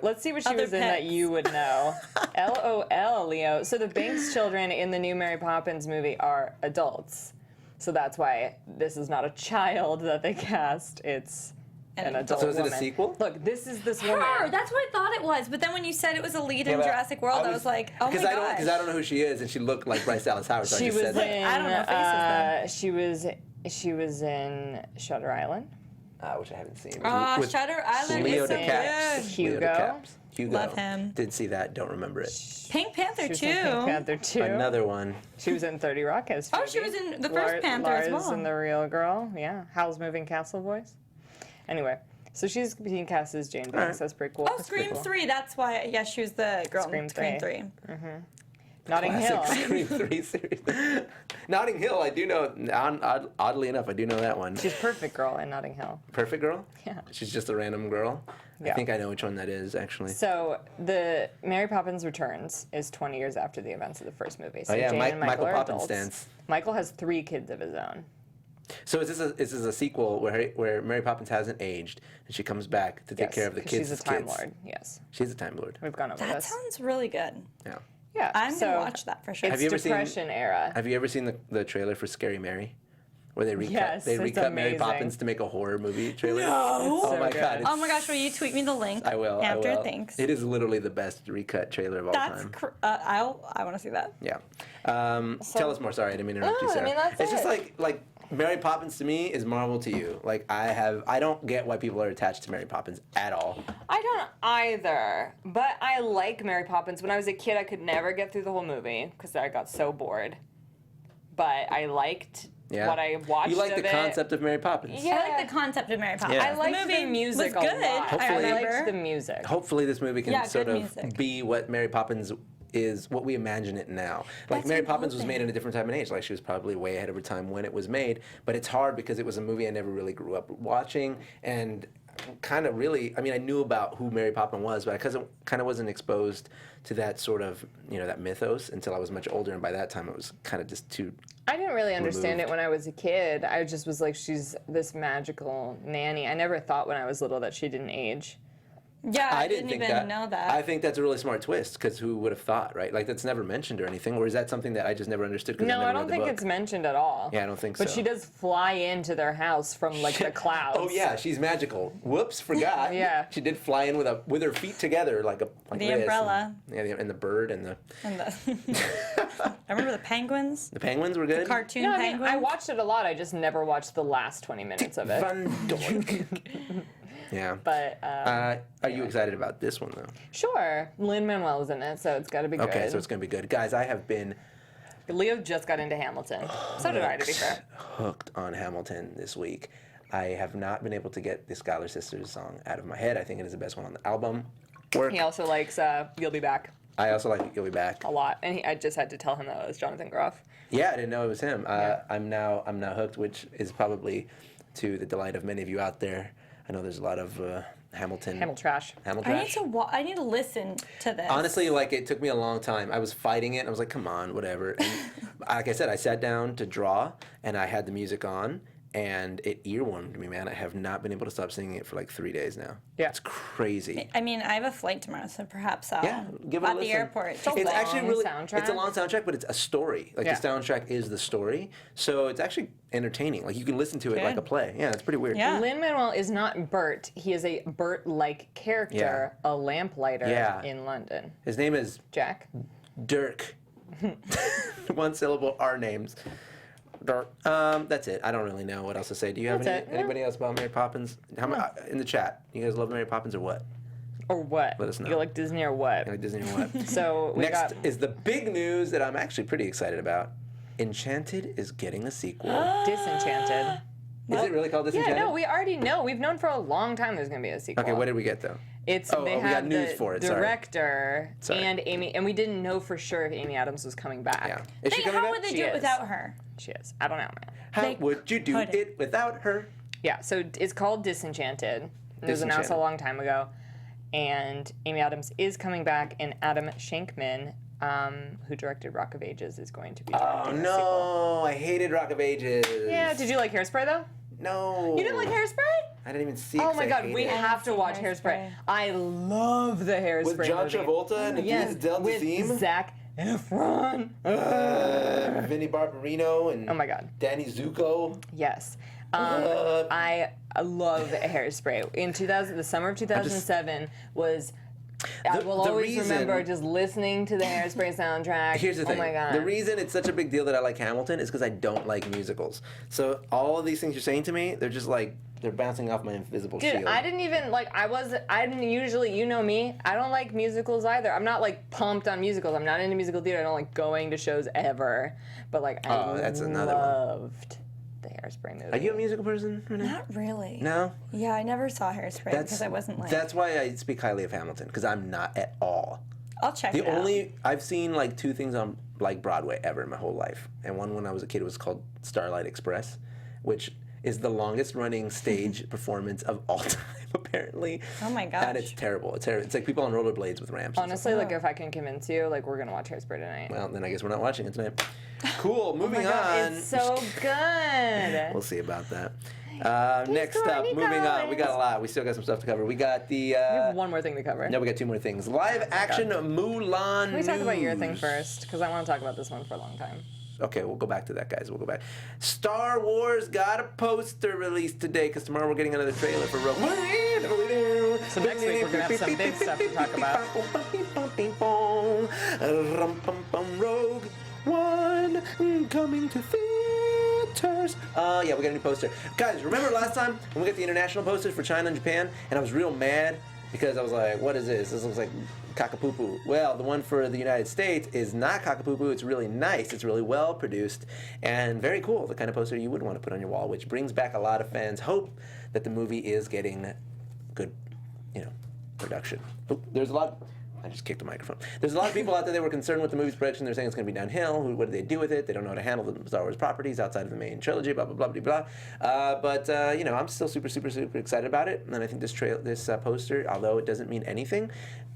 Let's see what she was in that you would know. LOL, Leo. So the Banks children in the new Mary Poppins movie are adults. So that's why this is not a child that they cast. It's an adult So is it a woman. sequel? Look, this is this Her. woman. That's what I thought it was. But then when you said it was a lead in but Jurassic World, I was like, oh my gosh. Because I don't know who she is, and she looked like Bryce Dallas Howard, so I She just was said that. in. I don't know faces She was in Shutter Island. Which I haven't seen. Oh, Shutter Island Leo is so DeCapes. good. Leo Hugo. DeCapes. Hugo. Love him. Didn't see that. Don't remember it. Pink Panther She was too. in Pink Panther 2. Another one. She was in 30 Rock as Phoebe. Oh, she was in the first Panther as Lars well. and the Real Girl. Yeah. Howl's Moving Castle voice. Anyway, so she's being cast as Jane Banks. That's pretty cool. Oh, Scream 3. That's why. Yeah, she was the girl in Scream 3. Notting Hill. Classic Scream 3 series. Notting Hill, I do know. Oddly enough, I do know that one. She's Perfect Girl in Notting Hill. Perfect Girl? Yeah. She's just a random girl? Yeah. I think I know which one that is, actually. So the Mary Poppins Returns is 20 years after the events of the first movie. So Oh, yeah, Jane and Michael are Poppins adults. stands. Michael has 3 kids of his own. So is this a sequel where Mary Poppins hasn't aged and she comes back to take care of the kids? She's a Time Lord. Yes. She's a Time Lord. We've gone over That this. sounds really good. Yeah. Yeah. I'm so gonna watch that for sure. It's Have you ever Depression era. Have you ever seen the trailer for Scary Mary? Where they recut Yes, it's Mary amazing. Poppins to make a horror movie trailer? No. Oh my so god. Oh my gosh, will you tweet me the link? I will. After, I will. thanks. It is literally the best recut trailer of all That's time. I want to see that. Yeah. Tell us more. Sorry, I didn't mean to interrupt you, Sarah. I mean, that's it's just it. like Mary Poppins to me is Marvel to you. Like I don't get why people are attached to Mary Poppins at all. I don't either, but I like Mary Poppins. When I was a kid, I could never get through the whole movie because I got so bored. But I liked what I watched. You like of the it. concept of Mary Poppins. Yeah. I like the concept of Mary Poppins. Yeah. I liked the movie the music was a good. lot. Hopefully- I liked the music. Hopefully this movie can Yeah, sort good of music. be what Mary Poppins is, what we imagine it now. Like That's Mary what I'm Poppins was made hoping. in a different time and age. Like she was probably way ahead of her time when it was made. But it's hard because it was a movie I never really grew up watching and kind of really, I mean, I knew about who Mary Poppins was, but I kind of wasn't exposed to that sort of, that mythos until I was much older. And by that time it was kind of just too I didn't really understand removed. it when I was a kid. I just was like, she's this magical nanny. I never thought when I was little that she didn't age. Yeah, I didn't didn't think even know that. I think that's a really smart twist because who would have thought, right? Like that's never mentioned or anything, or is that something that I just never understood? 'Cause No, never I don't read the think book? it's mentioned at all. Yeah, I don't think But so. she does fly into their house from like the clouds. Oh yeah, she's magical. Whoops, forgot. Yeah. She did fly in with her feet together like The this, umbrella. and the bird and the And I remember the penguins. the penguins were good. Cartoon No, I mean, penguins. I watched it a lot. I just never watched the last 20 minutes of it. Fun dork. Yeah. But Are you excited about this one though? sure, Lin-Manuel is in it, so it's got to be good. Okay, so it's gonna be good, guys. I have been Leo just got into Hamilton. So did I, to be fair. hooked on Hamilton this week. I have not been able to get the Schuyler Sisters song out of my head. I think it is the best one on the album. Work. He also likes You'll Be Back I also like You'll Be Back. a lot, and I just had to tell him that it was Jonathan Groff. Yeah, I didn't know it was him. I'm now hooked, which is probably to the delight of many of you out there. I know there's a lot of Hamilton. Trash. I need to listen to this. Honestly, like it took me a long time. I was fighting it. And I was like, come on, whatever. And like I said, I sat down to draw, and I had the music on, and it earwormed me, man. I have not been able to stop singing it for like 3 days now. Yeah. It's crazy. I mean, I have a flight tomorrow, so perhaps I'll Give it a at the listen. airport. It's actually long really soundtrack. It's a long soundtrack, but it's a story. Like Yeah. the soundtrack is the story, so it's actually entertaining. Like you can listen to it like Good. a play. Yeah, it's pretty weird. Yeah. Lin-Manuel is not Bert. He is a Bert-like character, a lamplighter Yeah. in London. His name is Jack? Dirk. One syllable R names. Dirk. That's it. I don't really know what else to say. Do you have That's it. anybody else about Mary Poppins? In the chat? You guys love Mary Poppins or what? Or what? Let us know. You like Disney or what? Like Disney or what? So we Next got is the big news that I'm actually pretty excited about. Enchanted is getting a sequel. Disenchanted. Is it really called Disenchanted? Yeah, no, we already know. We've known for a long time there's going to be a sequel. Okay, what did we get though? It's Oh, they we got have news the for it, sorry. director Sorry. and Amy, and we didn't know for sure if Amy Adams was coming back. Yeah. Is she coming How back? would they She do it is. without her? She is. I don't know, man. How would you do couldn't. it without her? Yeah, so it's called Disenchanted. It was announced a Disenchanted. long time ago, and Amy Adams is coming back, and Adam Shankman, who directed Rock of Ages, is going to be directing Oh the no, sequel. I hated Rock of Ages. Yeah, did you like Hairspray though? No. You didn't like Hairspray? I didn't even see it. Oh 'cause my I god, hated we it. have to watch Hairspray. I love the Hairspray With John movie. Travolta and yes, Adidas Delta with theme? Zac Efron. Vinnie Barbarino and Oh my god. Danny Zuko. Yes. I love Hairspray. In the summer of 2007 was. I will always remember just listening to the Hairspray soundtrack. Here's the thing. Oh my god. The reason it's such a big deal that I like Hamilton is because I don't like musicals. So all of these things you're saying to me, they're just like they're bouncing off my invisible shield. Dude, I didn't even I didn't usually, you know me, I don't like musicals either. I'm not like pumped on musicals. I'm not into musical theater. I don't like going to shows ever. But like I that's another one. loved the Hairspray movie. Are you a musical person, Renee? Not really. No? Yeah, I never saw Hairspray because I wasn't like. That's why I speak highly of Hamilton, because I'm not at all. I'll check it out. I've seen like 2 things on like Broadway ever in my whole life. And one when I was a kid was called Starlight Express, which is the longest running stage performance of all time, apparently. Oh my gosh. And it's terrible. It's terrible. It's like people on rollerblades with ramps. Honestly, like if I can convince you, like we're gonna watch Hairspray tonight. Well, then I guess we're not watching it tonight. Cool. Moving on. It's so good. We'll see about that. Next up, moving on. We got a lot. We still got some stuff to cover. We got the. We have one more thing to cover. No, we got 2 more things. Live action Mulan. Can we talk about your thing first? Because I want to talk about this one for a long time. Okay, we'll go back to that, guys. We'll go back. Star Wars got a poster released today because tomorrow we're getting another trailer for Rogue One. So next week we're going to have some big stuff to talk about. Rogue One coming to theaters. Yeah, we got a new poster. Guys, remember last time when we got the international posters for China and Japan, and I was real mad because I was like, what is this? This looks like cockapoo-poo. Well, the one for the United States is not cockapoo-poo. It's really nice. It's really well produced and very cool. The kind of poster you would want to put on your wall, which brings back a lot of fans' hope that the movie is getting good, production. Oh, there's a lot. I just kicked the microphone. There's a lot of people out there that were concerned with the movie's production. They're saying it's going to be downhill. What do they do with it? They don't know how to handle the Star Wars properties outside of the main trilogy, blah, blah, blah, blah, blah. But I'm still super, super, super excited about it. And I think this poster, although it doesn't mean anything,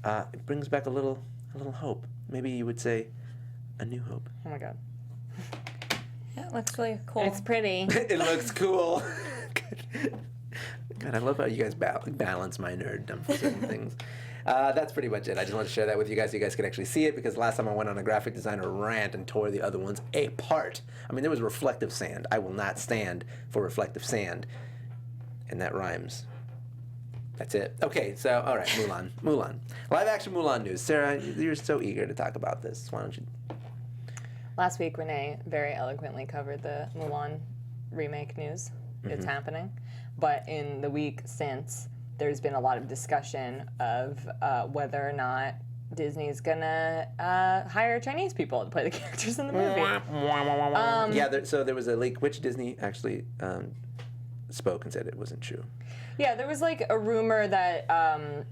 it brings back a little hope. Maybe you would say a new hope. Oh, my God. Yeah, it looks really cool. It's pretty. It looks cool. God, I love how you guys balance my nerddom for certain things. That's pretty much it. I just wanted to share that with you guys so you guys could actually see it, because last time I went on a graphic designer rant and tore the other ones apart. I mean, there was reflective sand. I will not stand for reflective sand. And that rhymes. That's it. Okay, so, all right, Mulan. Live action Mulan news. Sarah, you're so eager to talk about this. Why don't you? Last week, Renee very eloquently covered the Mulan remake news. Mm-hmm. It's happening. But in the week since, there's been a lot of discussion of whether or not Disney's gonna hire Chinese people to play the characters in the movie. So there was a leak. Which Disney actually spoke and said it wasn't true? Yeah, there was like a rumor that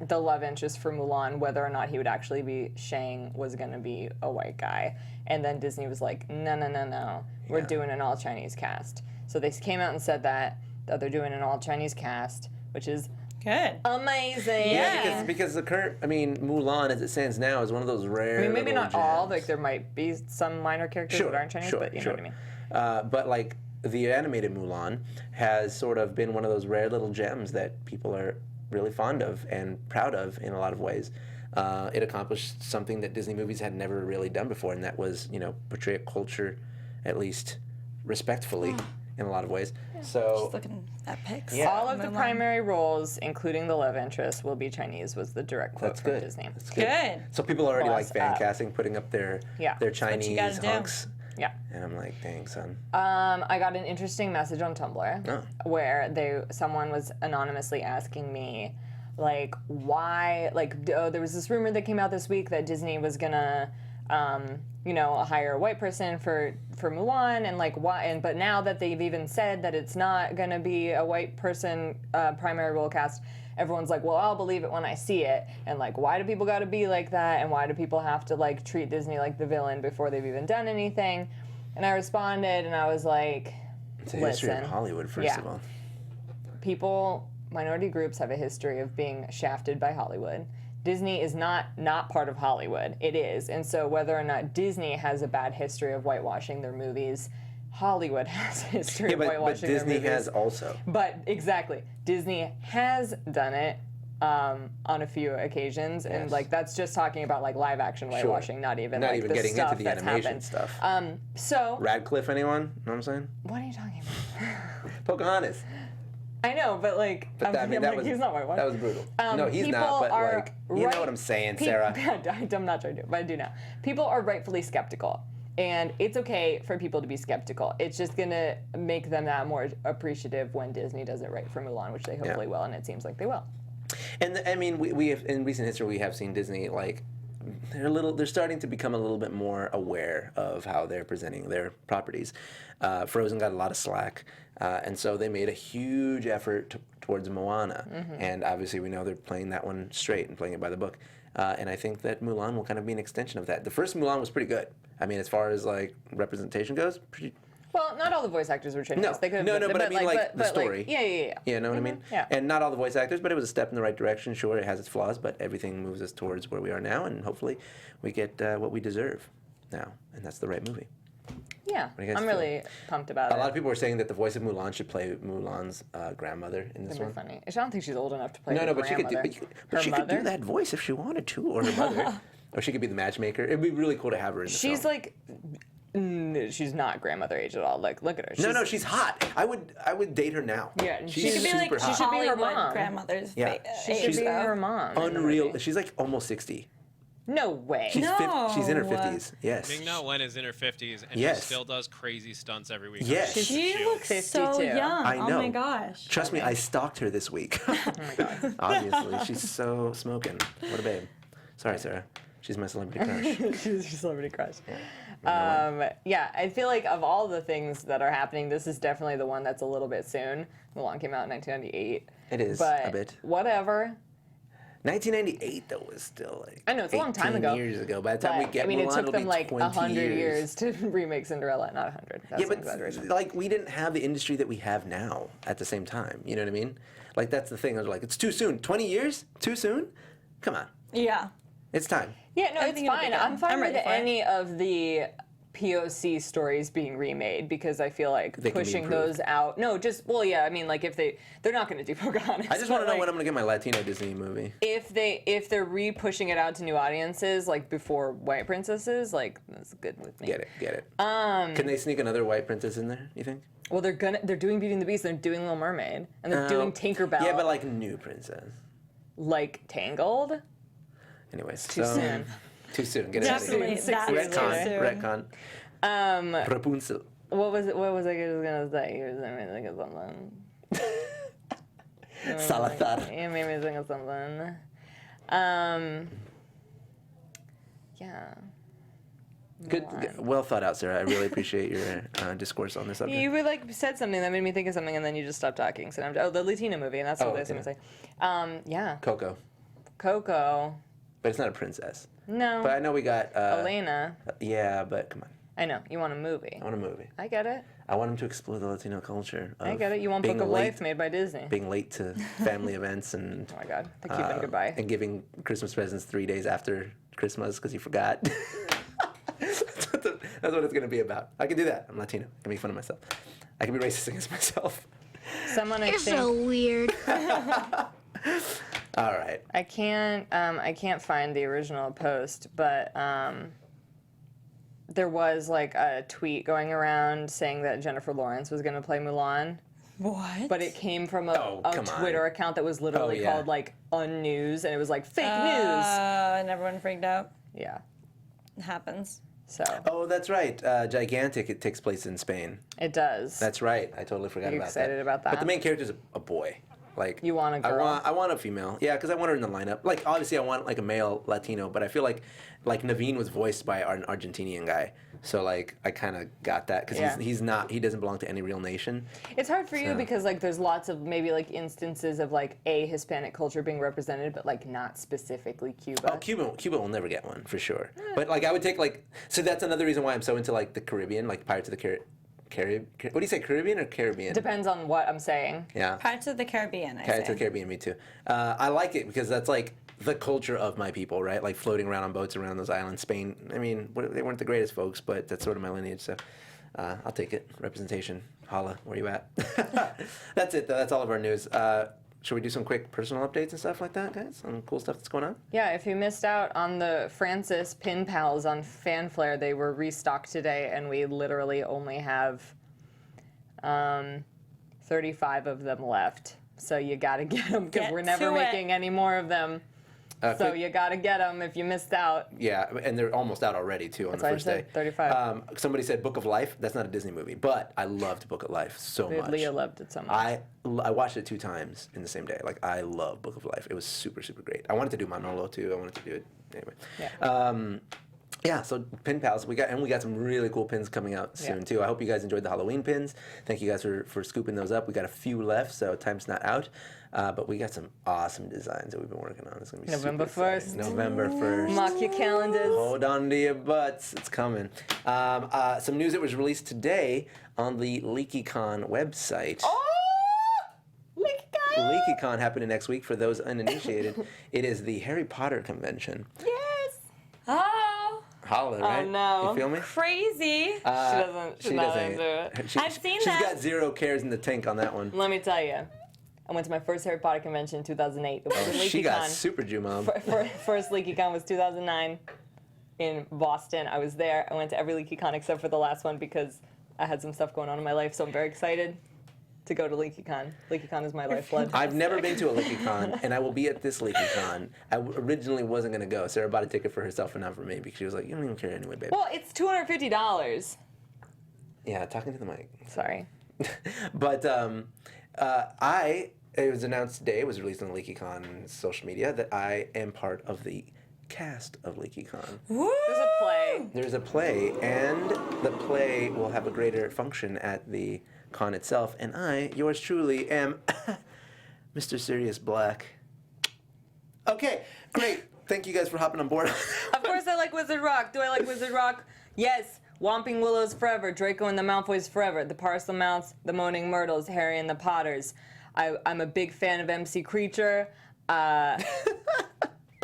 the love interest for Mulan, whether or not he would actually be Shang, was gonna be a white guy. And then Disney was like, no, we're doing an all Chinese cast. So they came out and said that they're doing an all Chinese cast, which is good, amazing. Yeah, because the current, Mulan as it stands now is one of those rare. Maybe not gems. all. Like there might be some minor characters that aren't Chinese, but you know what I mean. But like the animated Mulan has sort of been one of those rare little gems that people are really fond of and proud of in a lot of ways. It accomplished something that Disney movies had never really done before, and that was, portray a culture, at least respectfully. In a lot of ways. Yeah. So just looking at pics. Yeah. All of the primary roles, including the love interest, will be Chinese, was the direct quote from Disney. That's good. So people are already fan casting, putting up their Chinese hunks. Yeah. And I'm like, dang, son. I got an interesting message on Tumblr where someone was anonymously asking me, like, why, there was this rumor that came out this week that Disney was gonna hire a white person for Mulan, and why? But now that they've even said that it's not gonna be a white person primary role cast, everyone's like, well, I'll believe it when I see it. And why do people got to be like that? And why do people have to treat Disney like the villain before they've even done anything? And I responded, and I was like, it's a history of Hollywood, first of all. Minority groups have a history of being shafted by Hollywood. Disney is not part of Hollywood. It is. And so whether or not Disney has a bad history of whitewashing their movies, Hollywood has a history of whitewashing their movies. But Disney has also. But exactly. Disney has done it. on a few occasions, and like that's just talking about like live action whitewashing, not even the getting stuff into the that's animation happened. stuff. So Radcliffe, anyone? Know what I'm saying? What are you talking about? Pocahontas. I know, but like, he's not whitewashed. That was brutal. No, he's people not. But are like, you know what I'm saying, Sarah. I'm not trying to, but I do now. People are rightfully skeptical. And it's okay for people to be skeptical. It's just gonna make them that more appreciative when Disney does it right for Mulan, which they hopefully will, and it seems like they will. And I mean, we have in recent history we have seen Disney like they're starting to become a little bit more aware of how they're presenting their properties. Frozen got a lot of slack, and so they made a huge effort towards Moana, and obviously we know they're playing that one straight and playing it by the book. And I think that Mulan will kind of be an extension of that. The first Mulan was pretty good. I mean, as far as like representation goes, pretty. Well, not all the voice actors were Chinese. No, they could have no, but I mean like the story. Like, yeah. You know what I mean? Yeah. And not all the voice actors, but it was a step in the right direction. Sure, it has its flaws, but everything moves us towards where we are now, and hopefully we get what we deserve now, and that's the right movie. Yeah, I'm really pumped about it. A lot of people were saying that the voice of Mulan should play Mulan's grandmother in this one. Funny. I don't think she's old enough to play No, but she could do that voice if she wanted to, or her mother. Or she could be the matchmaker. It'd be really cool to have her in the film. She's like, she's not grandmother age at all. Like, look at her. No, she's hot. I would date her now. Yeah, she's she could be like super hot. she should be her mom. Grandmother's she should be her mom. Unreal. She's like almost 60. No way. She's in her 50s. Yes. Ming-Na Wen is in her 50s, and yes. she still does crazy stunts every week. Yes. She looks so young. I know. Oh my gosh. Trust me, I stalked her this week. Oh my god. Obviously, she's so smoking. What a babe. Sorry, Sarah. She's my celebrity crush. She's your celebrity crush. Yeah, I feel like of all the things that are happening, this is definitely the one that's a little bit soon. Mulan came out in 1998. It is but a bit. Whatever. 1998 though was still like. I know it's a long time ago. 18 years ago. By the time we get Mulan, it took them like 100 years to remake Cinderella. Not 100. That's an exaggeration. Like we didn't have the industry that we have now at the same time. You know what I mean? Like that's the thing. I was like, it's too soon. 20 years? Too soon? Come on. Yeah. It's time. Yeah, no, it's fine. I'm fine with any of the POC stories being remade because I feel like pushing those out. No, I mean, like if they're not going to do Pocahontas. I just want to know when I'm going to get my Latino Disney movie. If they're re-pushing it out to new audiences, like before White Princesses, like that's good with me. Get it. Can they sneak another White Princess in there? You think? Well, they're doing Beauty and the Beast. They're doing Little Mermaid, and they're doing Tinkerbell. Yeah, but like new princess. Like Tangled. Anyways, too soon. Too soon. Get it out of here. Retcon. Rapunzel. What was I just gonna say? You was making me think of something. Salazar. You made me think of something. Yeah. Good, well thought out, Sarah. I really appreciate your discourse on this subject. You said something that made me think of something, and then you just stopped talking. So the Latino movie, and that's what I was gonna say. Yeah. Coco. But it's not a princess. No. But I know we got Elena. Yeah, but come on. I know. You want a movie. I want a movie. I get it. I want them to explore the Latino culture. I get it. You want Book of Life made by Disney. Being late to family events and oh my God, the Cuban goodbye. And giving Christmas presents 3 days after Christmas because you forgot. That's what it's going to be about. I can do that. I'm Latino. I can make fun of myself. I can be racist against myself. You're so weird. All right. I can't find the original post, but there was like a tweet going around saying that Jennifer Lawrence was going to play Mulan. What? But it came from a Twitter account that was literally called like Unnews, and it was like fake news. And everyone freaked out. Yeah. It happens. So. Oh, that's right. Gigantic. It takes place in Spain. It does. That's right. I totally forgot about that. Excited about that? But the main character is a boy. Like you want a girl? I want a female. Yeah, because I want her in the lineup. Like obviously I want like a male Latino, but I feel like Naveen was voiced by an Argentinian guy, so like I kind of got that because he doesn't belong to any real nation. It's hard for you because like there's lots of maybe like instances of like a Hispanic culture being represented, but like not specifically Cuba. Oh, Cuba will never get one for sure. But like I would take so that's another reason why I'm so into like the Caribbean, like Pirates of the Caribbean. What do you say, Caribbean or Caribbean? Depends on what I'm saying. Yeah. Pirates of the Caribbean, Pirates of the Caribbean, me too. I like it because that's like the culture of my people, right? Like floating around on boats around those islands. Spain, I mean, they weren't the greatest folks, but that's sort of my lineage, so I'll take it. Representation. Holla, where you at? That's it, though. That's all of our news. should we do some quick personal updates and stuff like that, guys? Some cool stuff that's going on? Yeah, if you missed out on the Francis Pin Pals on Fanflare, they were restocked today, and we literally only have 35 of them left. So you gotta get them, because we're never making any more of them. So you gotta get them if you missed out. Yeah, and they're almost out already, too, on the first day. 35. Somebody said Book of Life. That's not a Disney movie, but I loved Book of Life so much. Leah loved it so much. I watched it 2 times in the same day. Like, I love Book of Life. It was super, super great. I wanted to do Manolo, too. I wanted to do it anyway. Yeah. Yeah, so Pin Pals, we got some really cool pins coming out soon too. I hope you guys enjoyed the Halloween pins. Thank you guys for scooping those up. We got a few left, so time's not out. But we got some awesome designs that we've been working on. It's gonna be November 1st. November 1st. Mark your calendars. Hold on to your butts. It's coming. Some news that was released today on the LeakyCon website. Oh! LeakyCon! LeakyCon happening next week for those uninitiated. It is the Harry Potter convention. Yes. Oh. Holla, right? Oh no! You feel me? Crazy. She doesn't do it. I've seen She's that. got 0 cares in the tank on that one. Let me tell you, I went to my first Harry Potter convention in 2008. It was in LeakyCon. She got super Jew mom. First LeakyCon was 2009 in Boston. I was there. I went to every LeakyCon except for the last one because I had some stuff going on in my life, so I'm very excited to go to LeakyCon. LeakyCon is my lifeblood. I've never been to a LeakyCon, and I will be at this LeakyCon. I originally wasn't going to go. Sarah bought a ticket for herself and not for me because she was like, you don't even care anyway, babe. Well, it's $250. Yeah, talking to the mic. Sorry. But it was announced today, it was released on LeakyCon social media, that I am part of the cast of LeakyCon. Woo! There's a play. There's a play, and the play will have a greater function at the con itself, and I, yours truly, am Mr. Sirius Black. Okay, great. Thank you guys for hopping on board. Of course I like Wizard Rock. Do I like Wizard Rock? Yes. Whomping Willows forever, Draco and the Malfoys forever, the Parcel Mounts, the Moaning Myrtles, Harry and the Potters. I'm a big fan of MC Creature.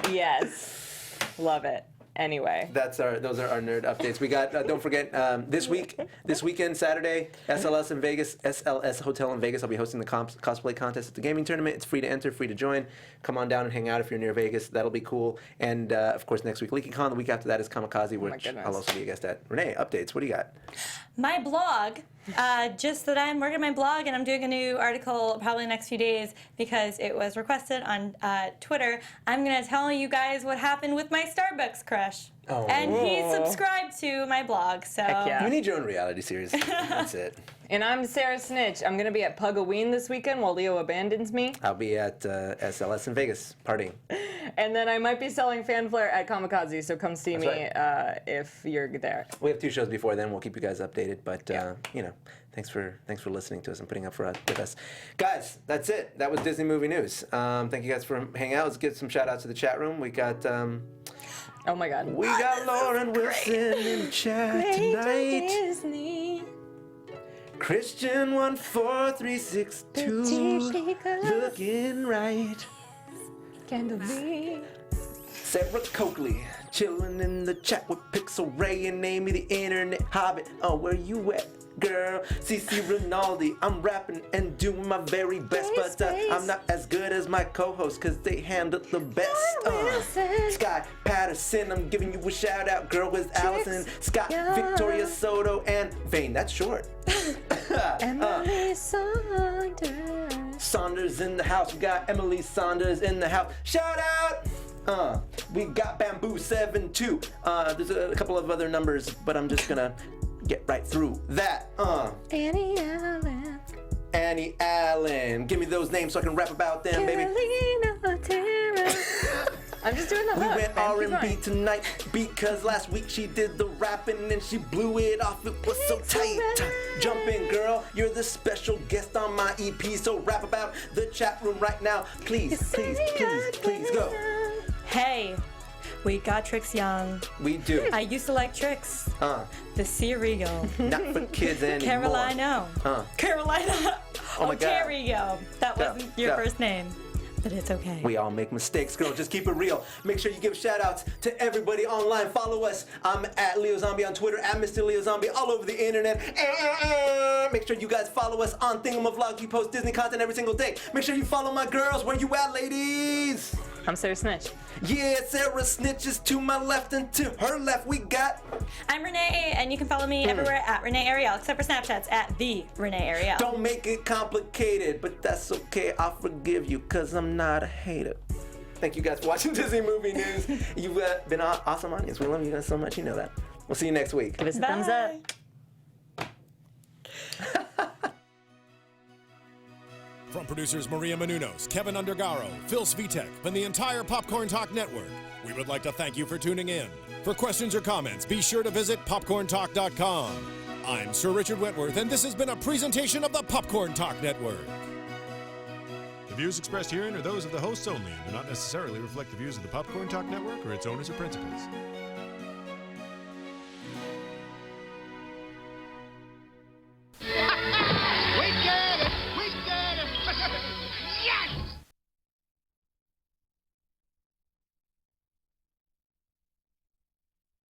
Yes. Love it. Anyway. Those are our nerd updates. We got, don't forget, this weekend, Saturday, SLS Hotel in Vegas. I'll be hosting the cosplay contest at the gaming tournament. It's free to enter, free to join. Come on down and hang out if you're near Vegas. That'll be cool. And, of course, next week, LeakyCon. The week after that is Kamikaze, which I'll also be a guest at. Renee, updates. What do you got? My blog, just that I'm working on my blog and I'm doing a new article probably next few days because it was requested on Twitter. I'm going to tell you guys what happened with my Starbucks crush. Oh. And he subscribed to my blog, so... Heck yeah. You need your own reality series. That's it. And I'm Sarah Snitch. I'm going to be at Pugaween this weekend while Leo abandons me. I'll be at SLS in Vegas, partying. And then I might be selling Fanflare at Kamikaze, so come see me if you're there. We have 2 shows before then. We'll keep you guys updated, but, thanks for listening to us and putting up with us. Guys, that's it. That was Disney Movie News. Thank you guys for hanging out. Let's get some shout-outs to the chat room. We got... oh my God. We got Lauren Wilson in the chat tonight. Disney. Kristian 14362 looking right. Candlebeam. Sarah Coakley chilling in the chat with Pixel Ray and Amy the Internet Hobbit. Oh, where you at, girl? CC Rinaldi. I'm rapping and doing my very best, but I'm not as good as my co-hosts because they handle the best. Sky Patterson, I'm giving you a shout out, girl, with Allison, Scott, Victoria Soto, and Vane. That's short. Emily Saunders. Saunders in the house. We got Emily Saunders in the house. Shout out! We got Bamboo 72. There's a couple of other numbers, but I'm just gonna get right through that. Annie Allen. Annie Allen. Give me those names so I can rap about them, baby. I'm just doing the hook. We went R&B tonight because last week she did the rapping and she blew it off. It was so tight. Jump in, girl. You're the special guest on my EP, so rap about the chat room right now. Please, please, please, please go. Hey, we got Trix Young. We do. I used to like Trix. The cereal. Not for kids anymore. Carolina. Carolina. Oh my God. Cario. That wasn't your first name. but it's okay. We all make mistakes, girl. Just keep it real. Make sure you give shout-outs to everybody online. Follow us. I'm at Leo Zombie on Twitter, at Mr. Leo Zombie all over the internet. Make sure you guys follow us on Thingamavlog. We post Disney content every single day. Make sure you follow my girls. Where you at, ladies? I'm Sarah Snitch. Yeah, Sarah Snitch is to my left, and to her left we got... I'm Renee, and you can follow me everywhere at Renee Ariel, except for Snapchat's at the Renee Ariel. Don't make it complicated, but that's okay. I'll forgive you, because I'm not a hater. Thank you guys for watching Disney Movie News. You've been an awesome audience. We love you guys so much. You know that. We'll see you next week. Give us a thumbs up. From producers Maria Menounos, Kevin Undergaro, Phil Svitek, and the entire Popcorn Talk Network, we would like to thank you for tuning in. For questions or comments, be sure to visit PopcornTalk.com. I'm Sir Richard Wentworth, and this has been a presentation of the Popcorn Talk Network. The views expressed herein are those of the hosts only and do not necessarily reflect the views of the Popcorn Talk Network or its owners or principals.